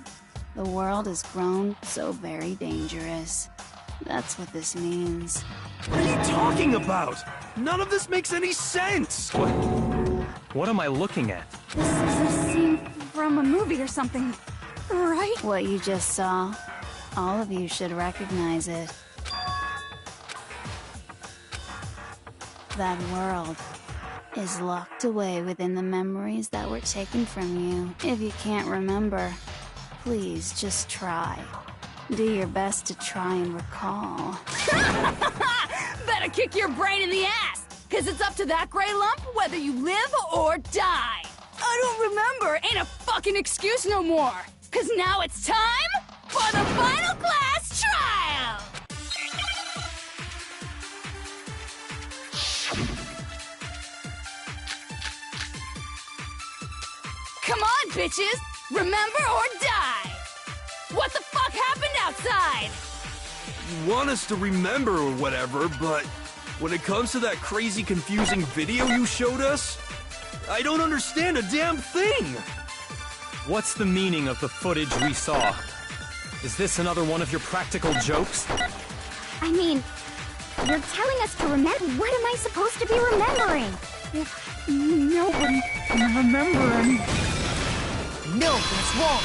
The world has grown so very dangerous. That's what this means. What are you talking about? None of this makes any sense! What am I looking at? This is a scene from a movie or something, right? What you just saw, all of you should recognize it. That world is locked away within the memories that were taken from you. If you can't remember, please just try. Do your best to try and recall. Better kick your brain in the ass, cause it's up to that gray lump whether you live or die. I don't remember ain't a fucking excuse no more, cause now it's time for the final class trial! Come on, bitches! Remember or die! What the fuck happened outside? You want us to remember or whatever, but when it comes to that crazy confusing video you showed us, I don't understand a damn thing! What's the meaning of the footage we saw? Is this another one of your practical jokes? I mean, you're telling us to remember. What am I supposed to be remembering? If nobody can remember any... No, that's wrong!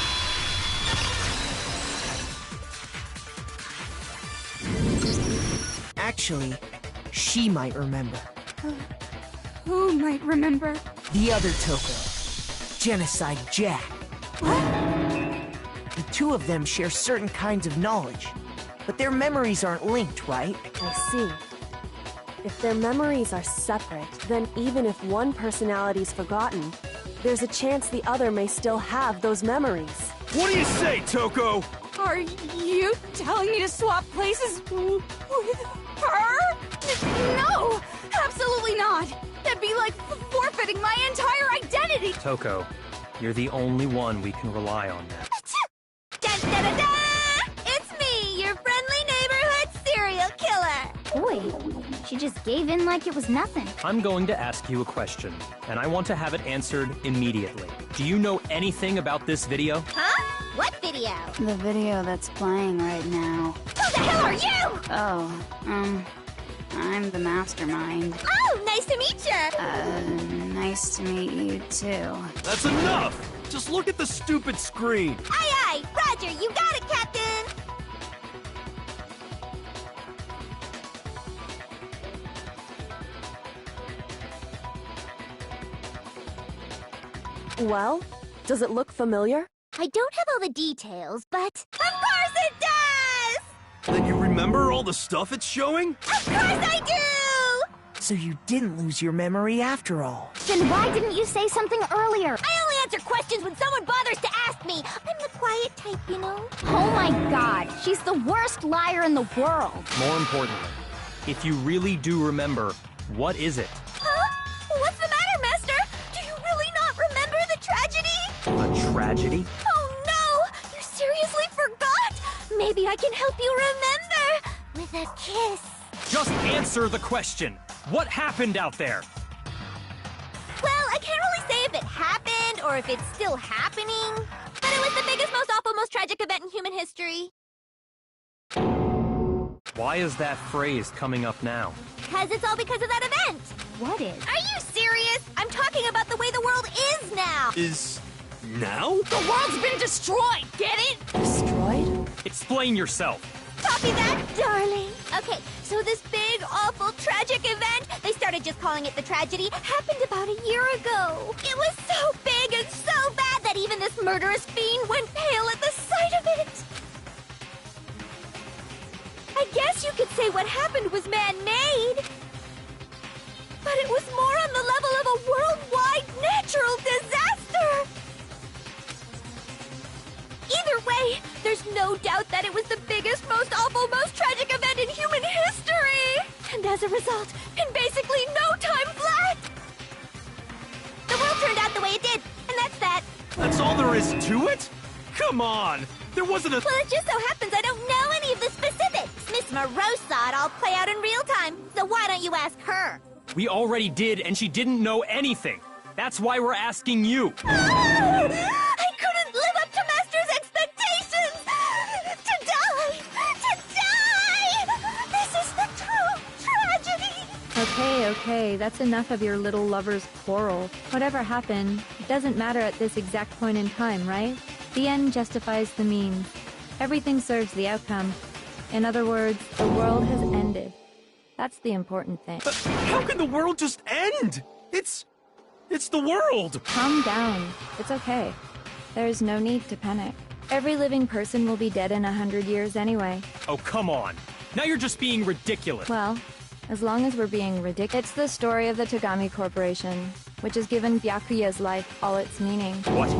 Actually, she might remember. Who might remember? The other Toko. Genocide Jack. What? The two of them share certain kinds of knowledge, but their memories aren't linked, right? I see. If their memories are separate, then even if one personality's forgotten, there's a chance the other may still have those memories. What do you say, Toko? Are you telling me to swap places with her? No! Absolutely not! That'd be like forfeiting my entire identity! Toko, you're the only one we can rely on now. Da-da-da-da! It's me, your friendly neighborhood serial killer! Boy, She just gave in like it was nothing. I'm going to ask you a question, and I want to have it answered immediately. Do you know anything about this video? Huh? What video? The video that's playing right now. Who the hell are you? Oh, I'm the mastermind. Oh, nice to meet you. Nice to meet you too. That's enough! Just look at the stupid screen. Aye, aye. Roger, you got it, Captain. Well, does it look familiar? I don't have all the details, but... Of course it does! Then you remember all the stuff it's showing? Of course I do! So you didn't lose your memory after all. Then why didn't you say something earlier? I only answer questions when someone bothers to ask me. I'm the quiet type, you know? Oh my god, she's the worst liar in the world. More importantly, if you really do remember, what is it? Huh? What's the matter, Master? Do you really not remember the tragedy? A tragedy? Oh no! You seriously forgot? Maybe I can help you remember with a kiss. Just answer the question. What happened out there? Well, I can't really say if it happened or if it's still happening, but it was the biggest, most awful, most tragic event in human history. Why is that phrase coming up now? Because it's all because of that event. What is? Are you serious? I'm talking about the way the world is now. Is... now? The world's been destroyed, get it? Destroyed? Explain yourself. Copy that, darling. Okay, so this big, awful, tragic event, they started just calling it the tragedy, happened about a year ago. It was so big and so bad that even this murderous fiend went pale at the sight of it. I guess you could say what happened was man-made. But it was more on the level of a worldwide natural disaster. Either way, there's no doubt that it was the biggest, most awful, most tragic event in human history! And as a result, in basically no time flat, the world turned out the way it did, and that's that. That's all there is to it? Come on! There wasn't a... Well, it just so happens I don't know any of the specifics. Miss Moreau saw it all play out in real time, so why don't you ask her? We already did, and she didn't know anything. That's why we're asking you. I couldn't live up to Master's expectations! To die! This is the true tragedy! Okay, that's enough of your little lover's quarrel. Whatever happened, it doesn't matter at this exact point in time, right? The end justifies the means. Everything serves the outcome. In other words, the world has ended. That's the important thing. How can the world just end? It's the world! Calm down. It's okay. There's no need to panic. Every living person will be dead in 100 years anyway. Oh, come on. Now you're just being ridiculous. Well, as long as we're being ridiculous. It's the story of the Togami Corporation, which has given Byakuya's life all its meaning. What?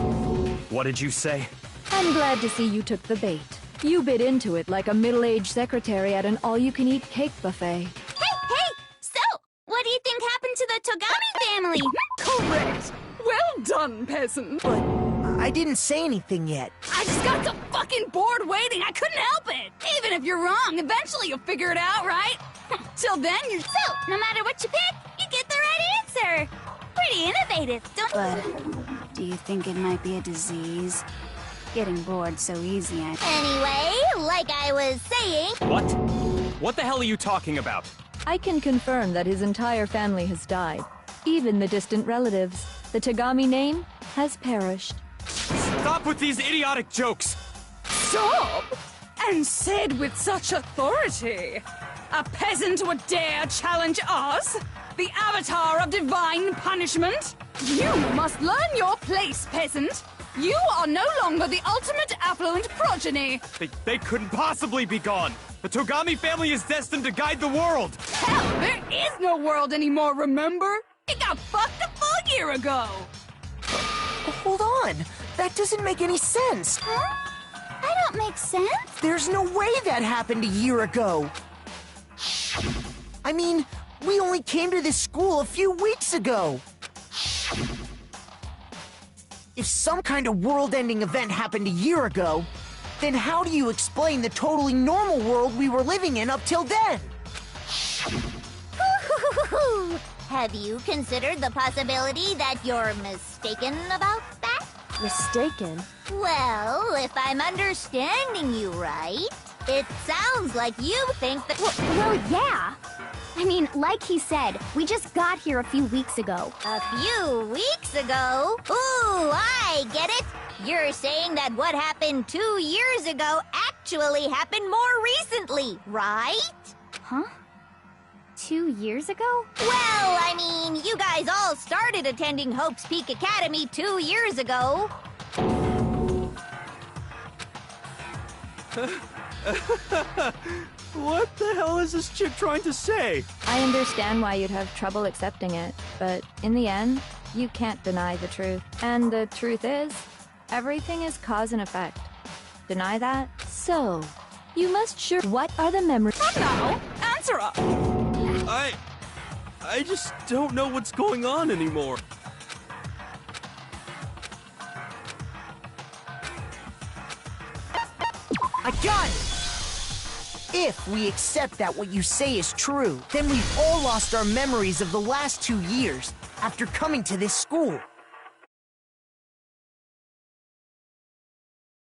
What did you say? I'm glad to see you took the bait. You bit into it like a middle-aged secretary at an all-you-can-eat cake buffet. Hey! So, what do you think happened to the Togami family? Correct! Well done, peasant! But I didn't say anything yet. I just got so fucking bored waiting, I couldn't help it! Even if you're wrong, eventually you'll figure it out, right? Till then, you're... So, no matter what you pick, you get the right answer! Pretty innovative, don't you? But do you think it might be a disease? Getting bored so easy, Anyway, like I was saying... What? What the hell are you talking about? I can confirm that his entire family has died. Even the distant relatives. The Togami name has perished. Stop with these idiotic jokes! Stop! And said with such authority! A peasant would dare challenge us? The avatar of divine punishment? You must learn your place, peasant! You are no longer the ultimate affluent progeny! They couldn't possibly be gone! The Togami family is destined to guide the world! Hell, there is no world anymore, remember? It got fucked a full year ago! Hold on! That doesn't make any sense! Huh? I don't make sense. There's no way that happened a year ago! I mean, we only came to this school a few weeks ago! If some kind of world-ending event happened a year ago, then how do you explain the totally normal world we were living in up till then? Who Ooh, have you considered the possibility that you're mistaken about that? Mistaken? Well, if I'm understanding you right, it sounds like you think that... Well, yeah. I mean, like he said, we just got here a few weeks ago. A few weeks ago? Ooh, I get it. You're saying that what happened 2 years ago actually happened more recently, right? Huh? 2 years ago? Well, I mean, you guys all started attending Hope's Peak Academy 2 years ago. What the hell is this chick trying to say? I understand why you'd have trouble accepting it, but in the end, you can't deny the truth. And the truth is, everything is cause and effect. Deny that? So, you must sure. What are the memories? Come now, answer up. I just don't know what's going on anymore. I got it! If we accept that what you say is true, then we've all lost our memories of the last 2 years after coming to this school.